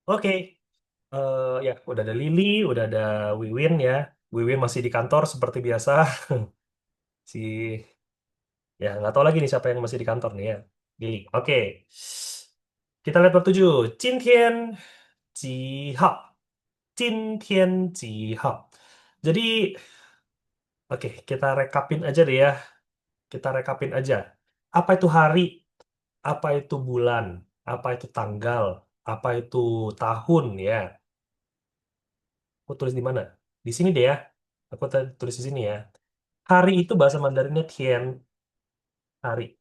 Oke, ya udah ada Lily, udah ada Wiwin ya. Wiwin masih di kantor seperti biasa. Si ya nggak tahu lagi nih siapa yang masih di kantor nih ya. Lily. Oke, kita lihat bertujuh. 今天几号? 今天几号? Jadi, oke, kita rekapin aja deh ya. Kita rekapin aja. Apa itu hari? Apa itu bulan? Apa itu tanggal? Apa itu tahun ya? Aku tulis di mana? Di sini deh ya. Aku tulis di sini ya. Hari itu bahasa Mandarinnya Tian, hari.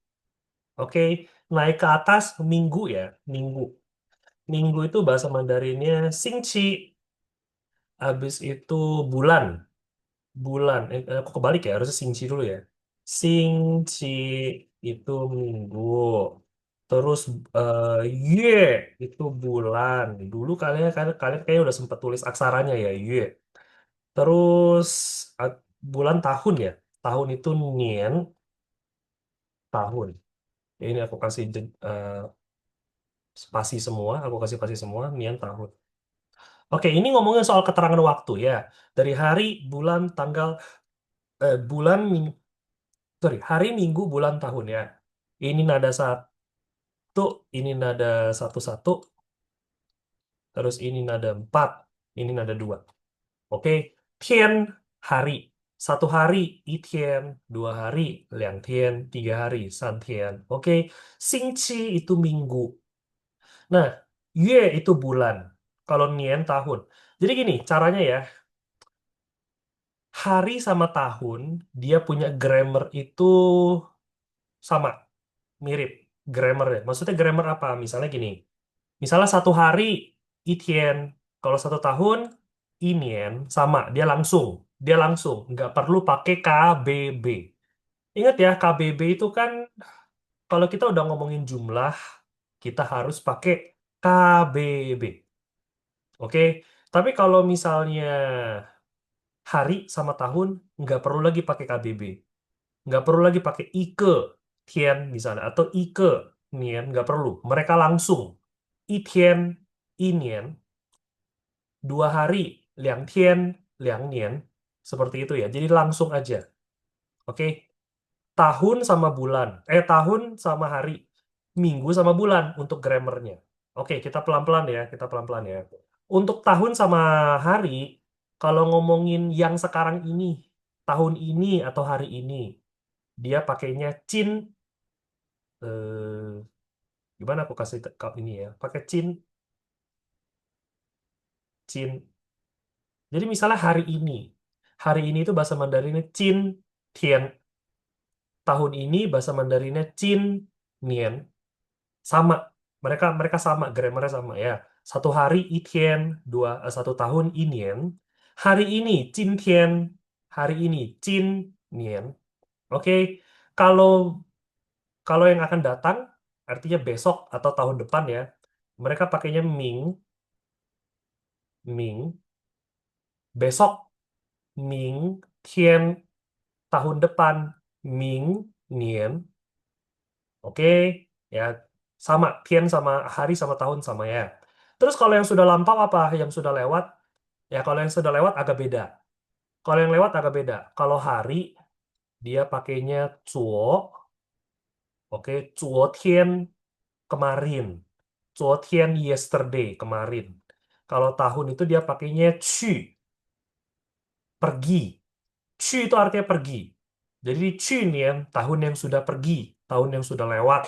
Oke, naik ke atas minggu ya, minggu. Minggu itu bahasa Mandarinnya Xingqi. Habis itu bulan, bulan. Aku kebalik ya, harusnya Xingqi dulu ya. Xingqi itu minggu. Terus Yue itu bulan. Dulu kalian kayaknya udah sempat tulis aksaranya ya, Yue. Terus eh, bulan tahun ya. Tahun itu Nian, tahun. Ini aku kasih spasi semua, aku kasih spasi semua, nian tahun. Oke, ini ngomongin soal keterangan waktu ya. Dari hari, bulan, tanggal, bulan, sorry, hari, minggu, bulan, tahun ya. Ini nada satu, ini nada satu-satu, terus ini nada empat, ini nada dua. Oke, tian, hari. Satu hari, itian. Dua hari, liang tian. Tiga hari, san tian. Oke, xingqi itu minggu. Nah, Yue itu bulan. Kalau Nian tahun. Jadi gini, caranya ya. Hari sama tahun, dia punya grammar itu sama, mirip grammarnya. Maksudnya grammar apa? Misalnya gini. Misalnya satu hari, Itien. Kalau satu tahun, Inien. Sama, dia langsung. Dia langsung. Nggak perlu pakai KBB. Ingat ya, KBB itu kan kalau kita udah ngomongin jumlah, kita harus pakai KBB. Oke, tapi kalau misalnya hari sama tahun nggak perlu lagi pakai KBB, nggak perlu lagi pakai Ike, Tian misalnya atau Ike, Nian nggak perlu. Mereka langsung Itien, Inien, dua hari, Liang Tian, Liang Nian, seperti itu ya. Jadi langsung aja. Oke, tahun sama bulan, tahun sama hari, minggu sama bulan untuk grammarnya. Oke, kita pelan-pelan ya, kita pelan-pelan ya. Untuk tahun sama hari, kalau ngomongin yang sekarang ini, tahun ini atau hari ini, dia pakainya cin, eh, gimana aku kasih cup ini ya, pakai cin, cin. Jadi misalnya hari ini itu bahasa Mandarinnya cin, tian. Tahun ini bahasa Mandarinnya cin, nian. Sama, mereka mereka sama, grammarnya sama ya. Satu hari itien, satu tahun inien. Hari ini Tian, hari ini cin nian. Oke, kalau kalau yang akan datang artinya besok atau tahun depan ya, mereka pakainya ming, ming, besok ming, tian, tahun depan ming, nian. Oke, ya sama tian sama hari sama tahun sama ya. Terus kalau yang sudah lampau apa? Yang sudah lewat? Ya kalau yang sudah lewat agak beda. Kalau yang lewat agak beda. Kalau hari dia pakainya zuo, oke, zuo tian kemarin, zuo tian yesterday kemarin. Kalau tahun itu dia pakainya qu, pergi. Qu itu artinya pergi. Jadi qu nian tahun yang sudah pergi, tahun yang sudah lewat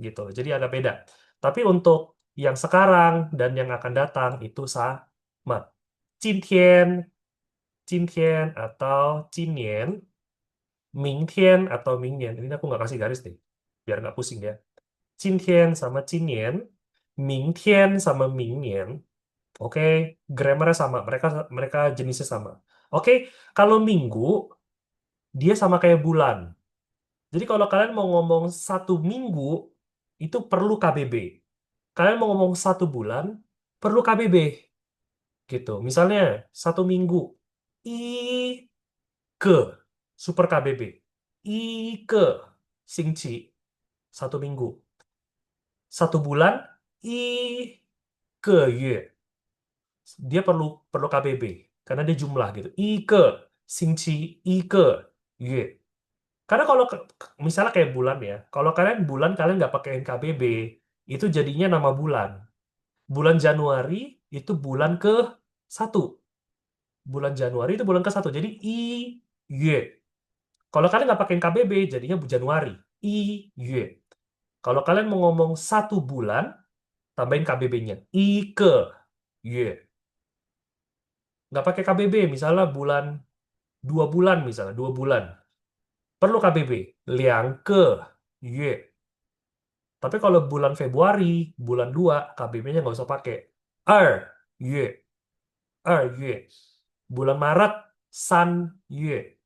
gitu. Jadi agak beda. Tapi untuk yang sekarang dan yang akan datang itu sama. 今天, 今天 atau 今年, 明天 atau 明年. Ini aku nggak kasih garis deh, biar nggak pusing ya. 今天 sama 今年, 明天 sama 明年. Oke, grammarnya sama. Mereka mereka jenisnya sama. Oke, kalau minggu dia sama kayak bulan. Jadi kalau kalian mau ngomong satu minggu itu perlu KBB. Kalian mau ngomong satu bulan perlu KBB gitu. Misalnya satu minggu i ke super KBB. I ke Singci satu minggu. Satu bulan i 1个月. Dia perlu perlu KBB karena dia jumlah gitu. 1个星期 1个月. Karena kalau misalnya kayak bulan ya, kalau kalian bulan kalian nggak pakai KBB, itu jadinya nama bulan. Bulan Januari itu bulan ke satu. Bulan Januari itu bulan ke satu. Jadi Yue. Kalau kalian nggak pakai KBB, jadinya Januari. Yue. Kalau kalian mau ngomong 1 bulan, tambahin KBB-nya. Ke Yue. Nggak pakai KBB, misalnya 2 bulan misalnya, 2 bulan. Perlu KBB. Ke Yue. Tapi kalau bulan Februari, bulan 2, KBB-nya nggak usah pakai. Er Yue. Yue. Bulan Maret, San Yue.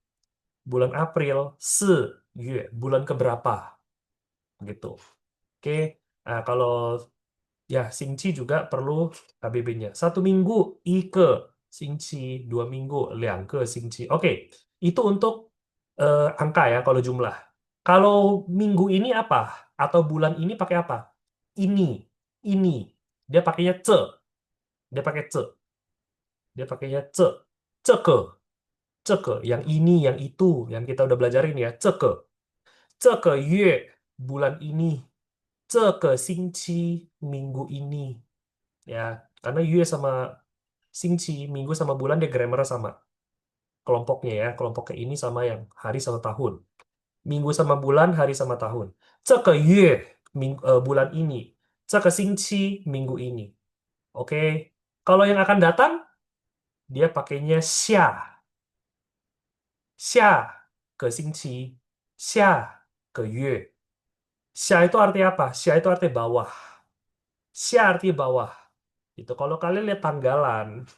Bulan April, Se Yue. Bulan keberapa? Gitu. Oke. Nah, kalau ya Xingqi juga perlu KBB-nya. 1 minggu, Ike Xingqi. 2 minggu, Liangke Xingqi. Oke. Itu untuk angka ya kalau jumlah. Kalau minggu ini apa? Atau bulan ini pakai apa? Ini. Ini. Dia pakainya ce. Dia pakai ce. Dia pakainya ce. Ceke. Ceke. Yang ini, yang itu. Yang kita udah belajarin ya. Ceke. Ceke yue. Bulan ini. Ceke xingqi. Minggu ini. Ya. Karena yue sama xingqi. Minggu sama bulan dia grammarnya sama. Kelompoknya ya. Kelompoknya ini sama yang hari sama tahun. Minggu sama bulan, hari sama tahun. 这个月 bulan ini. 这个星期 minggu ini. Oke. Kalau yang akan datang, dia pakainya 下个星期, 下个月. 下itu artinya apa? 下 itu artinya bawah. 下 artinya bawah. Itu kalau kalian lihat tanggalan,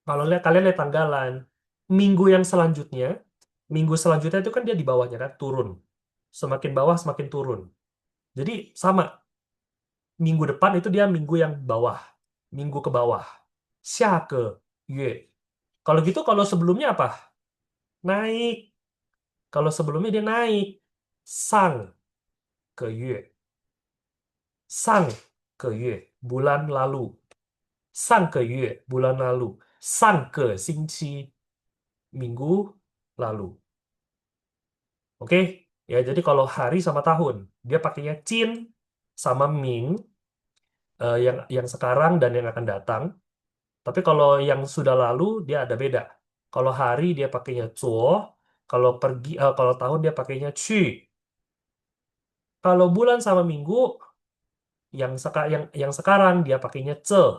kalian lihat tanggalan, minggu selanjutnya itu kan dia di bawahnya kan turun. Semakin bawah semakin turun. Jadi sama, minggu depan itu dia minggu yang bawah, minggu ke bawah. 下个月. Kalau gitu, kalau sebelumnya apa? Naik. Kalau sebelumnya dia naik. 上个月. 上个月. Bulan lalu. 上个月. Bulan lalu. 上个星期. Minggu lalu. Oke? Ya, jadi kalau hari sama tahun, dia pakainya Chin sama Ming, yang sekarang dan yang akan datang. Tapi kalau yang sudah lalu dia ada beda. Kalau hari dia pakainya zuo, kalau tahun dia pakainya qu. Kalau bulan sama minggu, yang sekarang dia pakainya ce.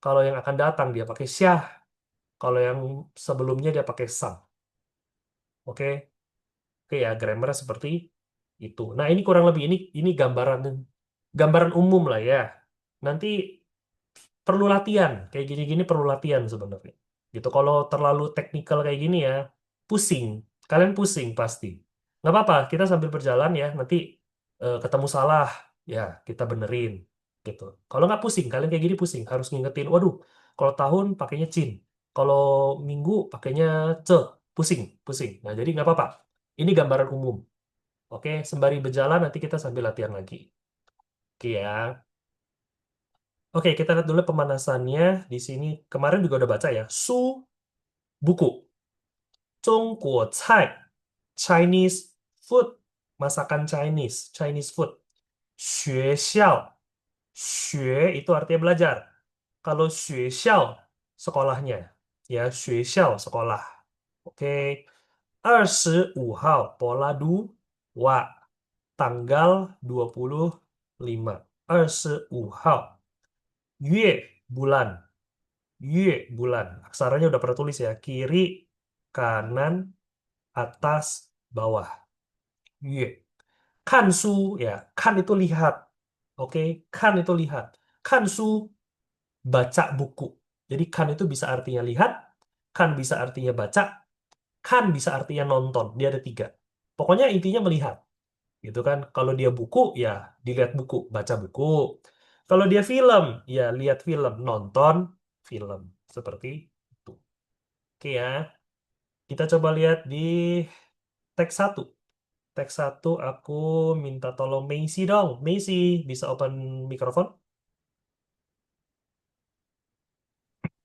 Kalau yang akan datang dia pakai xia. Kalau yang sebelumnya dia pakai sang. Oke. Oke ya, grammar seperti itu. Nah, ini kurang lebih ini gambaran umum lah ya. Nanti perlu latihan kayak gini-gini, perlu latihan sebenarnya gitu. Kalau terlalu teknikal kayak gini ya pusing, kalian pusing pasti. Nggak apa-apa, kita sambil berjalan ya, nanti ketemu salah ya kita benerin gitu. Kalau nggak pusing, kalian kayak gini pusing harus ngingetin, waduh, kalau tahun pakainya cin, kalau minggu pakainya ce. Pusing pusing. Nah, jadi nggak apa-apa, ini gambaran umum. Oke, sembari berjalan nanti kita sambil latihan lagi. Oke ya. Oke, kita lihat dulu pemanasannya di sini. Kemarin juga udah baca ya. Su, buku. Zhongguo cai, Chinese food. Masakan Chinese, Chinese food. Xue xiao. Xue itu artinya belajar. Kalau xue xiao, sekolahnya. Ya, xue xiao, sekolah. Oke. 25 号 pola wa. Tanggal 25. 25 号. Yue, bulan. Yue, bulan. Aksaranya udah pernah tulis ya. Kiri, kanan, atas, bawah. Yue. Kansu, ya. Kan itu lihat. Oke, kan itu lihat. Kansu, baca buku. Jadi kan itu bisa artinya lihat, kan bisa artinya baca, kan bisa artinya nonton. Dia ada 3. Pokoknya intinya melihat. Gitu kan. Kalau dia buku, ya dilihat buku, baca buku. Kalau dia film, ya lihat film, nonton film. Seperti itu. Oke ya. Kita coba lihat di teks 1. Teks 1 aku minta tolong Macy dong. Macy, bisa open mikrofon?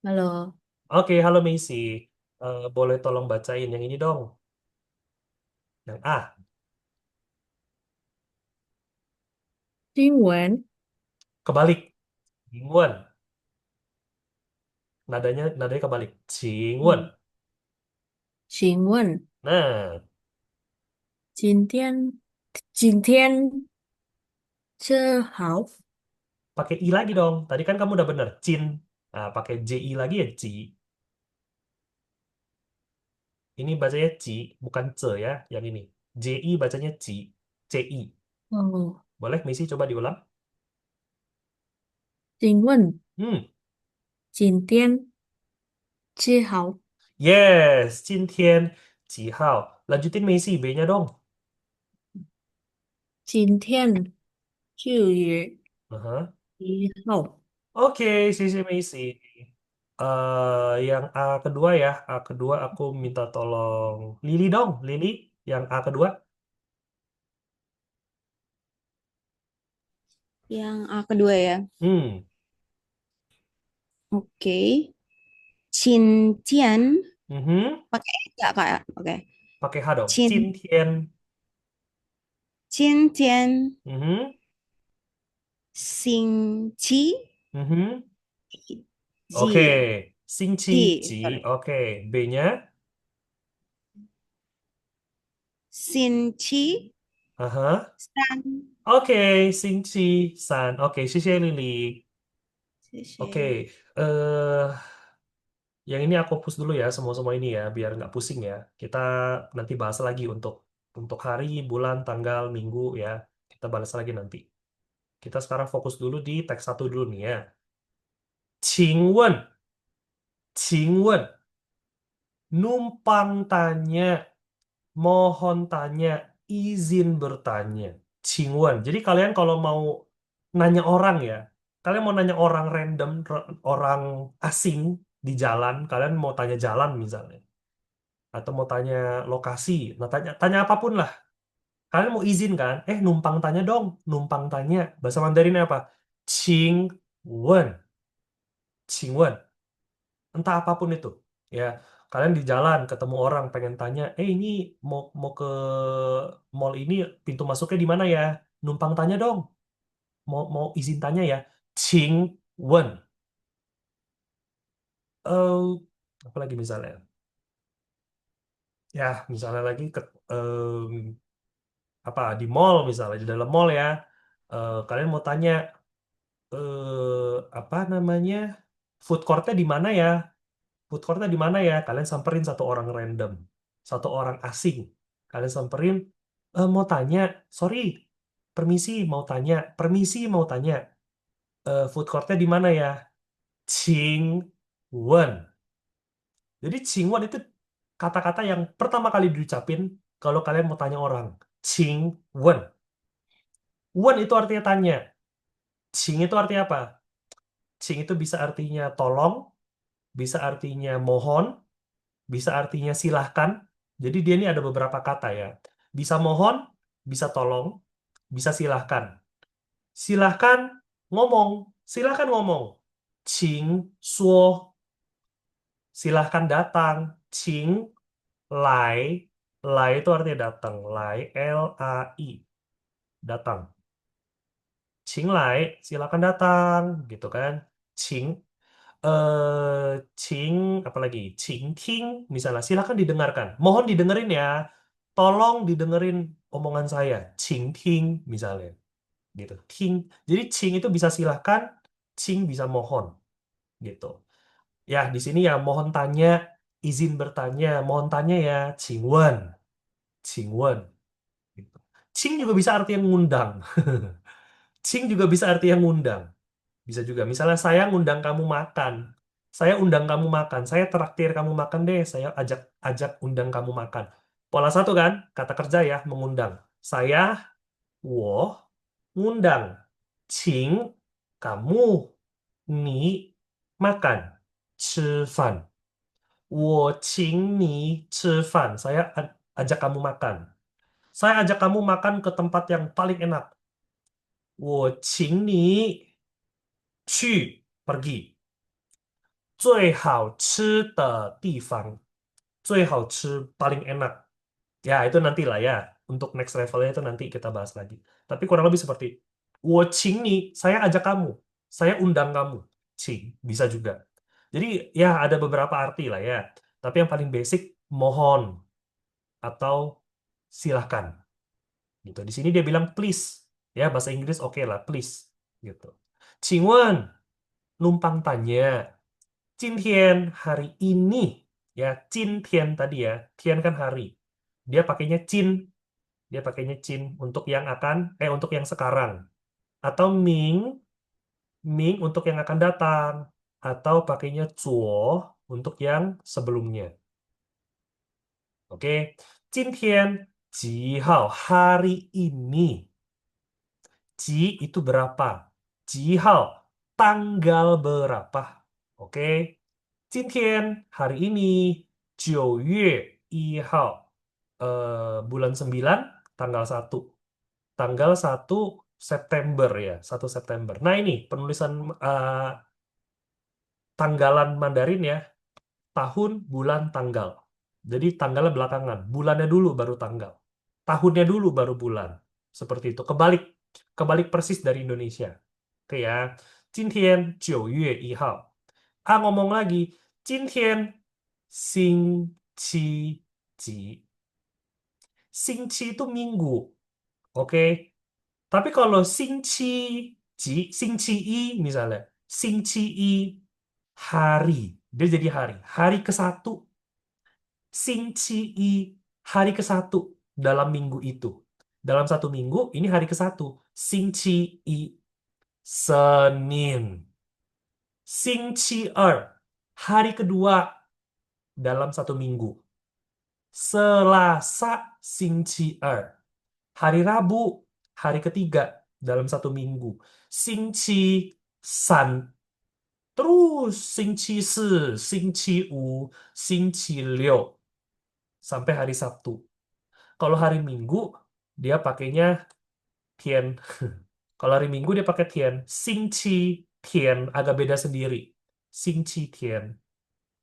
Halo. Oke, halo Macy. Boleh tolong bacain yang ini dong. Yang A, 新闻，kebalik. Cingwen. Nadanya kebalik. Cingwen. 嗯，请问 Nah, 今天吃好？pakai I lagi dong. Tadi kan kamu udah bener. Cin. Nah, pakai JI lagi ya, Ci. Ini bacanya Ci, bukan Ce ya, yang ini. JI bacanya Ci. CI. 哦，Boleh, Macy coba diulang? 请问 Hmm, 今天吃好？yes. 今天几号? Lanjutin Macy, B-nya dong. 今天Aha. 1号。Oke, sisi Macy. Yang A kedua ya. A kedua aku minta tolong Lili dong. Lili, yang A kedua. Yang A kedua ya. Hmm, Oke. Cincian mhm. pakai E nggak Kak? Oke. Pakai H dong. Cin Cintien. Cincian Mhm, Singci mhm. Oke, Ji. Singci, Ji, Ci. sorry. Oke, B-nya. Sinci Aha. San. Oke, Singci, San. Oke, sisi Lili. Oke, 谢谢。eh yang ini aku hapus dulu ya, semua-semua ini ya, biar nggak pusing ya. Kita nanti bahas lagi untuk hari, bulan, tanggal, minggu ya. Kita bahas lagi nanti. Kita sekarang fokus dulu di teks satu dulu nih ya. 请问, numpang tanya, mohon tanya, izin bertanya. 请问. Jadi kalian kalau mau nanya orang ya, kalian mau nanya orang random, orang asing di jalan, kalian mau tanya jalan misalnya, atau mau tanya lokasi, nah tanya tanya apapun lah. Kalian mau izin kan? Numpang tanya dong, numpang tanya. Bahasa Mandarinnya apa? 请问, 请问. Entah apapun itu. Ya, kalian di jalan ketemu orang pengen tanya, ini mau mau ke mall ini pintu masuknya di mana ya? Numpang tanya dong. Mau mau izin tanya ya. 请问. Eh, apa lagi misalnya? Ya, misalnya lagi apa di mall misalnya di dalam mall ya. Kalian mau tanya apa namanya? Food courtnya di mana ya? Food courtnya di mana ya? Kalian samperin satu orang random, satu orang asing. Kalian samperin, mau tanya, sorry, permisi mau tanya, food courtnya di mana ya? Qing Wen. Jadi Qing Wen itu kata-kata yang pertama kali diucapin kalau kalian mau tanya orang. Qing Wen. Wen itu artinya tanya. Qing itu artinya apa? Qing itu bisa artinya tolong, bisa artinya mohon, bisa artinya silahkan. Jadi dia ini ada beberapa kata ya. Bisa mohon, bisa tolong, bisa silahkan. Silahkan ngomong, silahkan ngomong. Qing suo, silahkan datang. Qing lai, lai itu artinya datang. Lai, L-A-I, datang. Qing lai, silahkan datang, gitu kan. Qing Cing, apalagi Cing Ting, misalnya silakan didengarkan. Mohon didengerin ya. Tolong didengerin omongan saya. Cing Ting, misalnya. Gitu. Ting. Jadi Cing itu bisa silahkan, Cing bisa mohon. Gitu. Ya, di sini ya mohon tanya, izin bertanya, mohon tanya ya, Cing Wen. Cing Wen. Gitu. Cing juga bisa arti yang ngundang. Cing juga bisa arti yang ngundang. Bisa juga. Misalnya saya ngundang kamu makan. Saya undang kamu makan. Saya traktir kamu makan deh. Saya ajak ajak undang kamu makan. Pola satu kan? Kata kerja ya, mengundang. Saya, 我 ngundang. 请 kamu, 你 makan. 吃饭. 我请你吃饭. Saya ajak kamu makan. Saya ajak kamu makan ke tempat yang paling enak. 我请你去 pergi. 最好吃的地方，最好吃 paling enak. Ya, itu nanti lah ya. Untuk next levelnya itu nanti kita bahas lagi. Tapi kurang lebih seperti, 我请你, saya ajak kamu, saya undang kamu. 请, bisa juga. Jadi ya ada beberapa arti lah ya. Tapi yang paling basic, mohon atau silahkan. Gitu. Di sini dia bilang please. Ya, bahasa Inggris oke lah, please. Gitu. 请问, numpang tanya, 今天 hari ini, ya, 今天tadi ya, 天kan hari. Dia pakainya 今, dia pakainya 今 untuk yang untuk yang sekarang. Atau Ming, Ming untuk yang akan datang. Atau pakainya 昨 untuk yang sebelumnya. Oke, 今天几号 hari ini. Ji itu berapa? Jihao, tanggal berapa? Oke. 今天 hari ini 9月1号 bulan 9 tanggal 1. Tanggal 1 September ya, 1 September. Nah, ini penulisan tanggalan Mandarin ya, tahun, bulan, tanggal. Jadi tanggalnya belakangan, bulannya dulu baru tanggal. Tahunnya dulu baru bulan. Seperti itu. Kebalik. Kebalik persis dari Indonesia. Oke ya. 今天9月1号. Ngomong lagi. 今天星期几? 星期 itu minggu. Oke. Tapi kalau 星期几, 星期一 misalnya. 星期一 hari. Dia jadi hari. Hari ke-1. 星期一 hari ke-1 dalam minggu itu. Dalam satu minggu, ini hari ke-1. 星期一 Senin. 星期二 hari kedua dalam satu minggu. Selasa 星期二 hari Rabu hari ketiga dalam satu minggu. 星期三 terus 星期四 星期五 星期六 sampai hari Sabtu. Kalau hari Minggu dia pakainya Tian. Kalau hari Minggu dia pakai Tian. Xingqi Tian agak beda sendiri. Xingqi Tian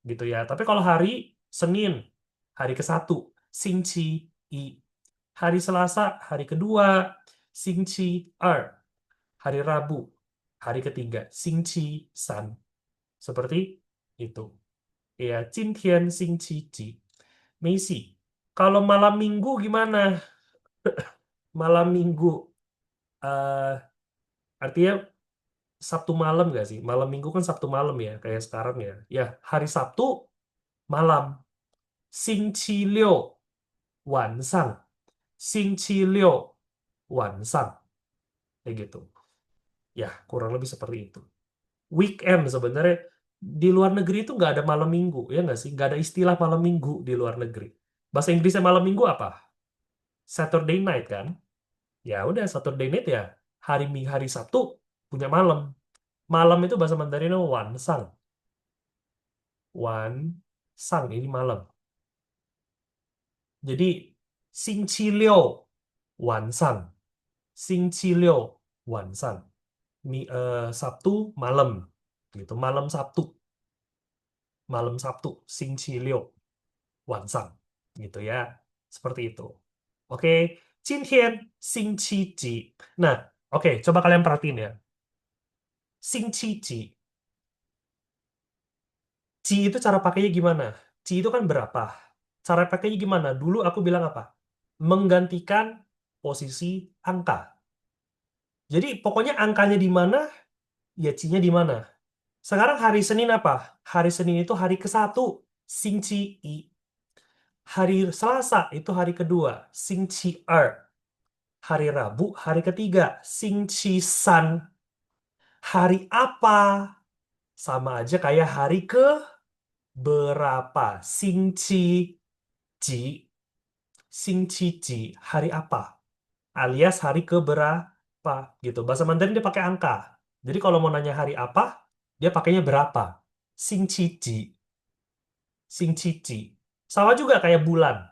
gitu ya. Tapi kalau hari Senin hari ke-1 Xingqi I. Hari Selasa hari kedua Xingqi Er. Hari Rabu hari ketiga Xingqi San. Seperti itu. Ya, 今天星期几? Messi. Kalau malam minggu gimana? Malam minggu. eh Artinya Sabtu malam nggak sih? Malam minggu kan Sabtu malam ya, kayak sekarang ya. Ya, hari Sabtu malam. 星期六 晚上. 星期六 晚上. Kayak gitu. Ya, kurang lebih seperti itu. Weekend sebenarnya di luar negeri itu nggak ada malam minggu, ya nggak sih? Nggak ada istilah malam minggu di luar negeri. Bahasa Inggrisnya malam minggu apa? Saturday night kan? Ya udah Saturday night ya hari Sabtu punya malam. Malam itu bahasa Mandarinnya wan sang. Wan sang ini malam. Jadi 星期六 晚上. 星期六 晚上. Sabtu malam. Gitu, malam Sabtu. Malam Sabtu 星期六 晚上. Gitu ya. Seperti itu. Oke, 今天星期几? Nah, oke, coba kalian perhatiin ya. 星期几 Ci itu cara pakainya gimana? Ci itu kan berapa? Cara pakainya gimana? Dulu aku bilang apa? Menggantikan posisi angka. Jadi pokoknya angkanya di mana, ya Ci-nya di mana. Sekarang hari Senin apa? Hari Senin itu hari ke-1, Xingqi I. Hari Selasa itu hari kedua, Xingqi Er. Hari Rabu hari ketiga, Xingqi San. Hari apa? Sama aja kayak hari ke berapa? Ji, Ji, hari apa? Alias hari ke berapa gitu. Bahasa Mandarin dia pakai angka. Jadi kalau mau nanya hari apa, dia pakainya berapa? Ji, Ji. Sama juga kayak bulan.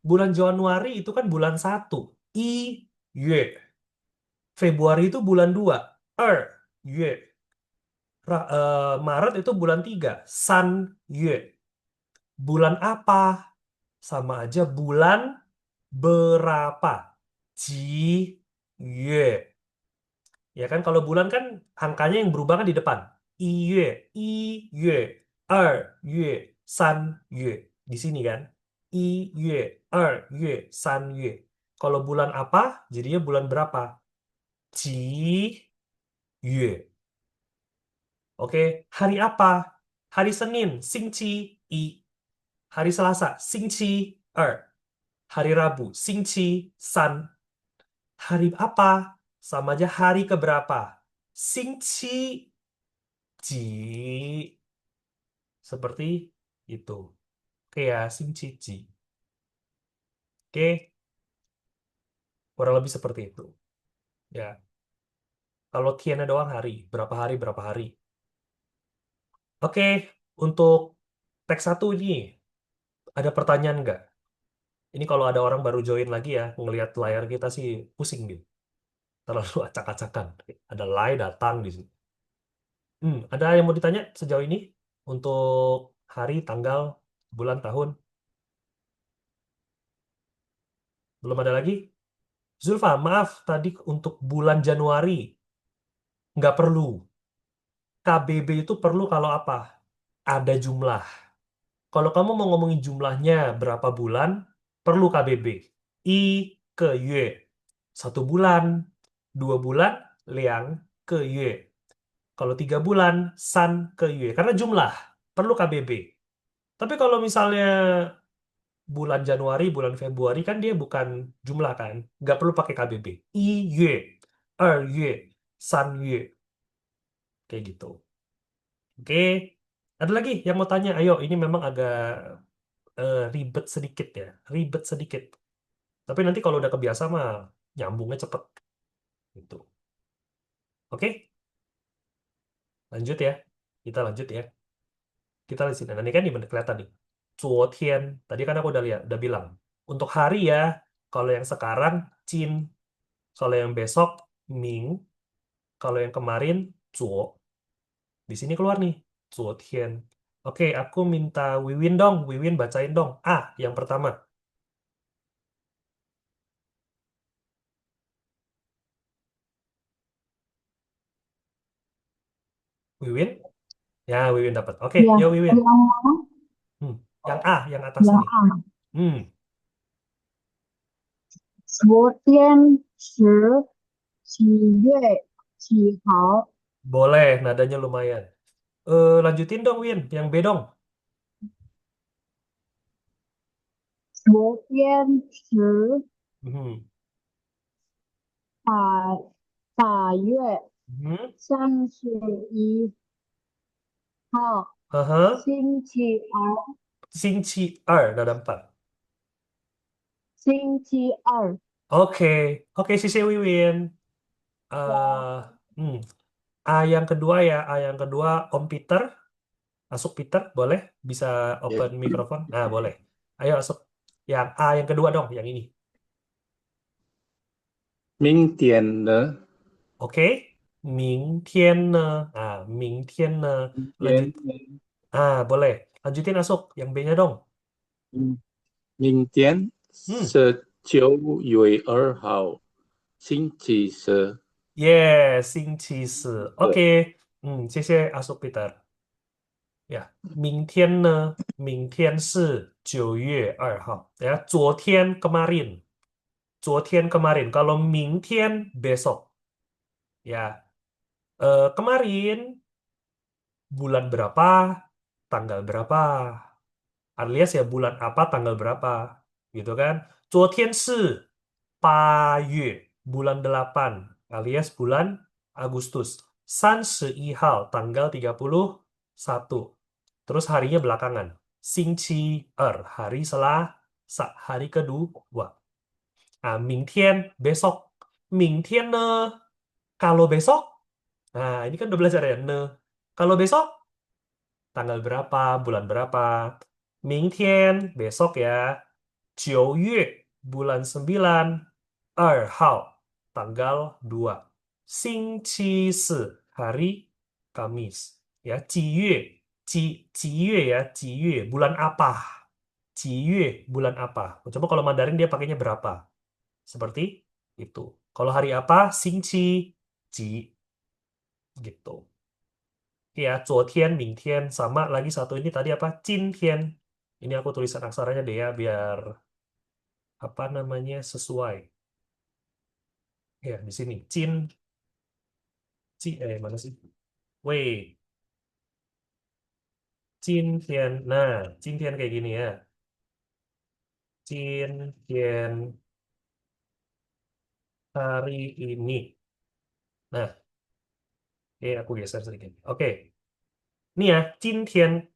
Bulan Januari itu kan bulan 1. I, Yue. Februari itu bulan 2. Er, Yue. Maret itu bulan 3, San Yue. Bulan apa? Sama aja bulan berapa? Ji Yue. Ya kan kalau bulan kan angkanya yang berubah kan di depan. I Yue, I Yue, Er Yue, San Yue. Di sini kan. I Yue, Er Yue, San Yue. Kalau bulan apa? Jadinya bulan berapa? Ji Yue. Oke, hari apa? Hari Senin, Xing Qi I. Hari Selasa, Xing Qi Er. Hari Rabu, Xing Qi San. Hari apa? Sama aja hari keberapa? Xing Qi Ji. Seperti itu. Oke ya, Xing Qi Ji. Oke, kurang lebih seperti itu. Ya, kalau Tiana doang hari, berapa hari, berapa hari. Oke, untuk teks satu ini, ada pertanyaan nggak? Ini kalau ada orang baru join lagi ya, ngelihat layar kita sih pusing gitu. Terlalu acak-acakan. Ada lay datang di sini. Ada yang mau ditanya sejauh ini? Untuk hari, tanggal, bulan, tahun? Belum ada lagi? Zulfa, maaf tadi untuk bulan Januari. Nggak perlu. KBB itu perlu kalau apa? Ada jumlah. Kalau kamu mau ngomongin jumlahnya berapa bulan, perlu KBB. I ke Yue. 1 bulan, 2 bulan, Liang ke Yue. Kalau 3 bulan, San ke Yue. Karena jumlah, perlu KBB. Tapi kalau misalnya bulan Januari, bulan Februari kan dia bukan jumlah kan. Nggak perlu pakai KBB. I Yue, Er Yue, San Yue. Kayak gitu. Oke. Ada lagi yang mau tanya? Ayo, ini memang agak ribet sedikit ya. Ribet sedikit. Tapi nanti kalau udah kebiasa mah nyambungnya cepet. Gitu. Oke, lanjut ya. Kita lanjut ya. Kita lihat sini. Nah, ini kan di bener kelihatan nih. 昨天. Tadi kan aku udah lihat, udah bilang. Untuk hari ya, kalau yang sekarang, Jin. Kalau yang besok, Ming. Kalau yang kemarin, 昨. Di sini keluar nih, 昨天. Oke, aku minta Wiwin dong. Wiwin bacain dong. Ah, yang pertama. Wiwin? Ya, Wiwin dapat. Oke, Ya, yo Wiwin. yang mana? Hmm. Yang A, yang atas Yang ini. A，Hmm, 昨天是几月几号？boleh, nadanya lumayan. Lanjutin dong, Win. Yang B dong. 昨天是Hmm. 8月Hmm. 31号，Aha. 星期二，星期二, ada 4. 星期二。Oke, oke, sisi Wiwin. Ya, eh hmm. A yang kedua ya, A yang kedua Om Peter. Masuk Peter, boleh? Bisa Ya. open mikrofon? Nah, boleh. Ayo masuk. Yang A yang kedua dong, yang ini. 明天呢？Oke. 明天呢? Ah, 明天呢? 明天 Lanjut. Boleh. Lanjutin masuk. Yang B-nya dong. 明天 Hmm. 是9月2号，星期四。Yeah, 星期四.对，Oke. 谢谢 Asuk Peter. Ya, 明天呢? 明天是9月2号. Ya, 昨天 kemarin. 昨天 kemarin. Kalau 明天 besok. Ya, kemarin bulan berapa? Tanggal berapa? Alias ya bulan apa tanggal berapa gitu kan. 昨天是8月, bulan 8 alias bulan Agustus. 31号, tanggal 31. Terus harinya belakangan. 星期二, hari Selasa, hari kedua. Mingtian, besok. Mingtian ne. Kalau besok, nah ini kan udah belajar ya, ne. Kalau besok, tanggal berapa, bulan berapa. 明天 besok ya. 9月 bulan 9. 2号 tanggal 2. 星期四 hari Kamis. Ya, 几月, 几月 ya, 几月, bulan apa? 几月, bulan apa? Coba kalau Mandarin dia pakainya berapa? Seperti itu. Kalau hari apa? 星期几, gitu. Ya, 昨天, 明天, sama lagi satu ini tadi apa? 今天. Ini aku tulisan aksaranya deh ya, biar apa namanya sesuai. Ya, di sini. Mana sih? Wait, 今天. Nah, 今天 kayak gini ya. 今天 hari ini. Nah, oke aku geser sedikit. Oke, ini ya, 今天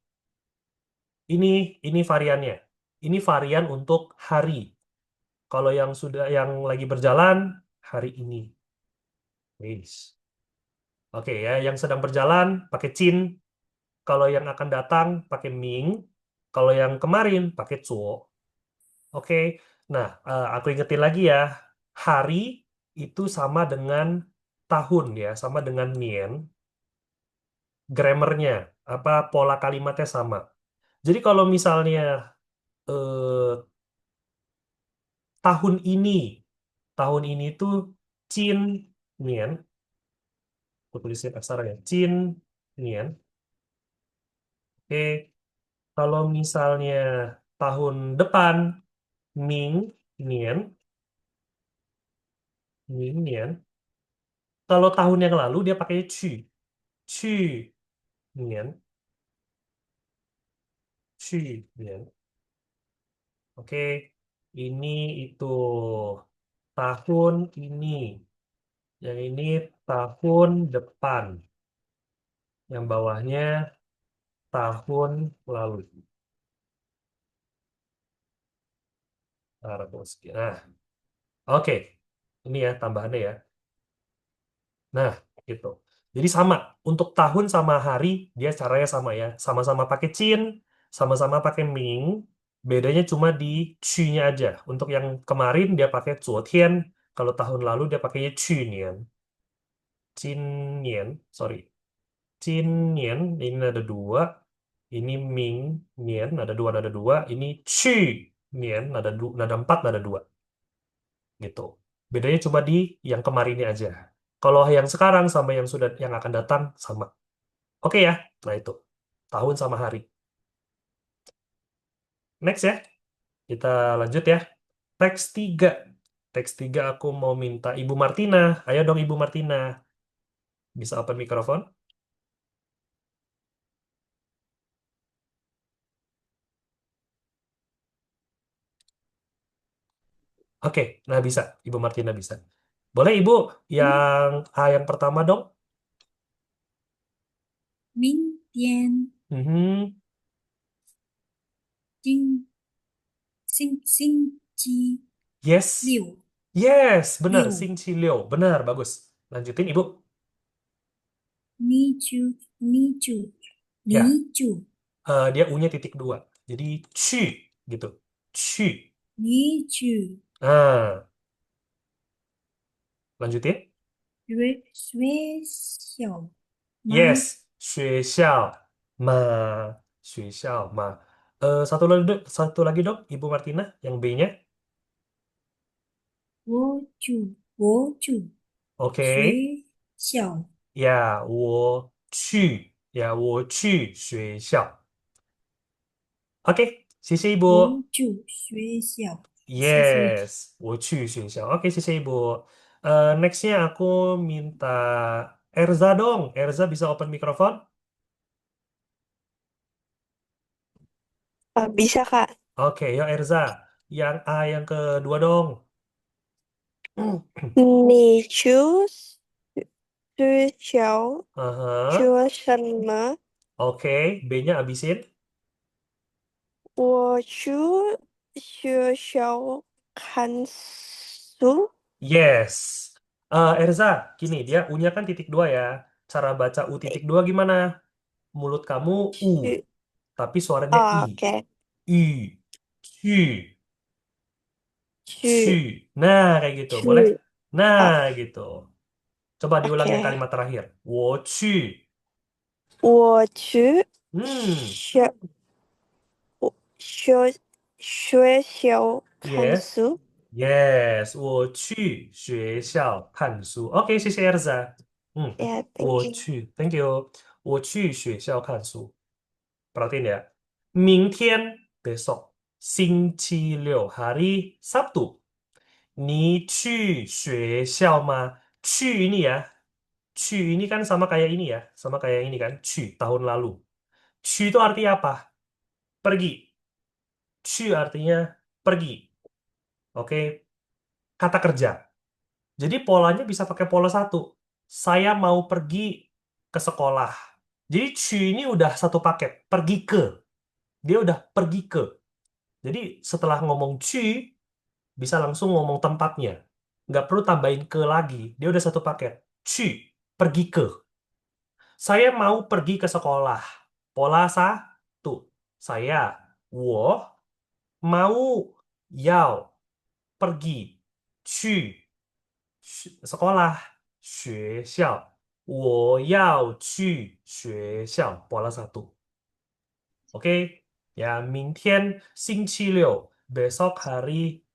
ini variannya. Ini varian untuk hari. Kalau yang sudah yang lagi berjalan hari ini. Wis. Oke ya, yang sedang berjalan pakai cin. Kalau yang akan datang pakai ming. Kalau yang kemarin pakai cuo. Oke. Nah, aku ingetin lagi ya. Hari itu sama dengan tahun ya, sama dengan nien. Grammarnya, apa pola kalimatnya sama. Jadi kalau misalnya eh, tahun ini, tahun ini tuh cin nien, aku tulisin aksaranya, cin nien. Oke, kalau misalnya tahun depan ming nien, ming nien. Kalau tahun yang lalu dia pakai cu nien, cu nien. Oke, ini itu tahun ini, yang ini tahun depan, yang bawahnya tahun lalu. Nah, oke, ini ya tambahannya ya. Nah, gitu. Jadi sama untuk tahun sama hari dia caranya sama ya, sama-sama pakai cin, sama-sama pakai ming. Bedanya cuma di nya aja. Untuk yang kemarin dia pakai 昨天, kalau tahun lalu dia pakainya 去年, 今年, sorry. 今年 ini ada dua, ini Ming Nian ada dua, ini Qu Nian nada empat, nada dua, gitu. Bedanya cuma di yang kemarinnya aja. Kalau yang sekarang sama yang akan datang sama. Oke ya. Nah itu tahun sama hari. Next ya. Kita lanjut ya. Teks 3. Teks 3 aku mau minta Ibu Martina. Ayo dong Ibu Martina. Bisa open mikrofon? Oke, nah bisa. Ibu Martina bisa. Boleh Ibu yang yang pertama dong? 明天 Mhm. 星期 Yes. 六 Yes, benar. 六 Sing Cilio. Benar, bagus. Lanjutin Ibu. 你就 Ya, 你就 dia U-nya titik dua. Jadi cu gitu. Cu. 你就 Nah, lanjutin. 学校吗？ Yes, 学校嘛. Satu lagi dong, Ibu Martina, yang B-nya. 我就 Oke. 学校 Ya, 我去. Ya, 我去学校. Oke, 谢谢 Ibu. 我就学校，谢谢。Yes, 我去学校. Oke, 谢谢 Ibu. Nextnya aku minta Erza dong. Erza bisa open mikrofon? Bisa, Kak. Oke, yo Erza. Yang A yang kedua dong. 你去学校 Aha. 什么？Oke, B-nya abisin. 我去学校看书。Yes. Erza, gini, dia U-nya kan titik dua ya. Cara baca U titik dua gimana? Mulut kamu U, 去 tapi suaranya I. oke. I. Cu. Cu. 去 Nah, kayak gitu. Boleh? 去 Nah, oh, gitu. Coba diulang yang oke. kalimat terakhir. 我去我去 Hmm, 学学学校看 yes. 书。 Yes, 我去学校看书。OK，谢谢 Elsa。Yeah, thank you. 我去，Thank you。我去学校看书。Perhatiin ya. 明天 besok 星期六 hari Sabtu。你去学校吗？去ini ya. 去 ini kan sama kayak ini ya, sama kayak ini kan. 去 tahun lalu. 去 itu artinya apa? Pergi. 去 artinya pergi. Oke, kata kerja. Jadi polanya bisa pakai pola satu. Saya mau pergi ke sekolah. Jadi cu ini udah satu paket. Pergi ke. Dia udah pergi ke. Jadi setelah ngomong cu, bisa langsung ngomong tempatnya. Nggak perlu tambahin ke lagi. Dia udah satu paket. Cu, pergi ke. Saya mau pergi ke sekolah. Pola satu. Saya, 我 mau, 要 pergi. Cu, sekolah, 学校，我要去学校。Pola satu. Oke, ya, 明天星期六 besok hari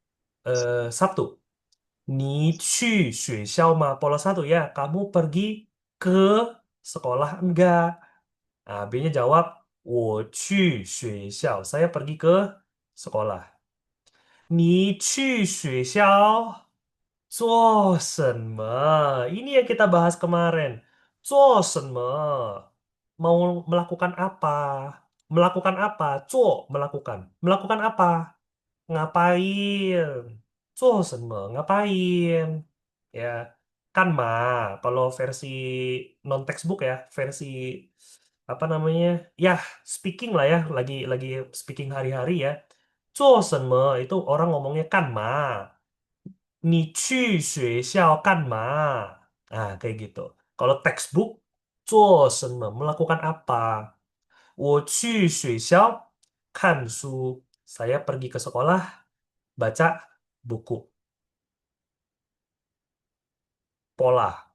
Sabtu. 你去学校吗？Pola satu ya, kamu pergi ke sekolah enggak? Nah, B-nya jawab, 我去学校. Saya pergi ke sekolah. 你去学校做什么? Ini yang kita bahas kemarin. 做什么? Mau melakukan apa? Melakukan apa? 做 melakukan. Melakukan apa? Ngapain? 做什么? Ngapain? Ya, kan ma. Kalau versi non textbook ya, versi apa namanya? Ya, speaking lah ya, lagi speaking hari-hari ya. 做什么 itu orang ngomongnya kan ma. 你去学校干嘛? Ah, kayak gitu. Kalau textbook, 做什么? Melakukan apa? 我去学校看书. Saya pergi ke sekolah, baca buku. Pola.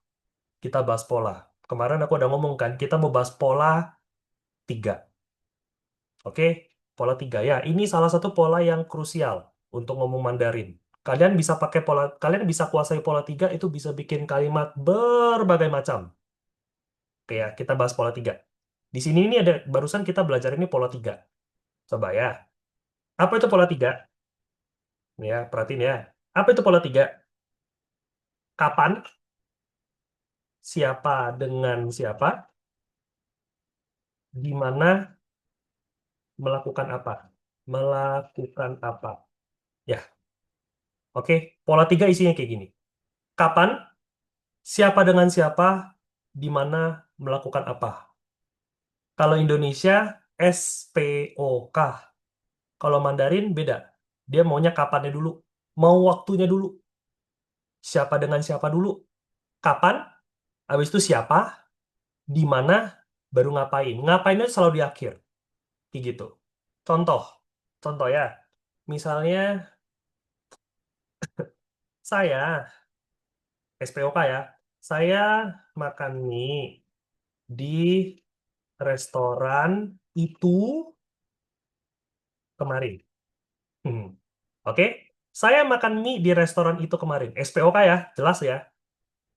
Kita bahas pola. Kemarin aku udah ngomong kan, kita mau bahas pola 3. Oke? Pola 3 ya. Ini salah satu pola yang krusial untuk ngomong Mandarin. Kalian bisa kuasai pola 3 itu bisa bikin kalimat berbagai macam. Oke ya, kita bahas pola 3. Di sini ini ada barusan kita belajar ini pola 3. Coba ya. Apa itu pola 3? Ya, perhatiin ya. Apa itu pola 3? Kapan, siapa dengan siapa, di mana, melakukan apa. Melakukan apa. Ya, oke. Pola 3 isinya kayak gini. Kapan, siapa dengan siapa, di mana, melakukan apa. Kalau Indonesia, SPOK. Kalau Mandarin beda. Dia maunya kapannya dulu. Mau waktunya dulu. Siapa dengan siapa dulu. Kapan, habis itu siapa, di mana, baru ngapain. Ngapainnya selalu di akhir. Kayak gitu. Contoh. Contoh ya. Misalnya saya, SPOK ya. Saya makan mie di restoran itu kemarin. Hmm. Oke. Saya makan mie di restoran itu kemarin. SPOK ya, jelas ya.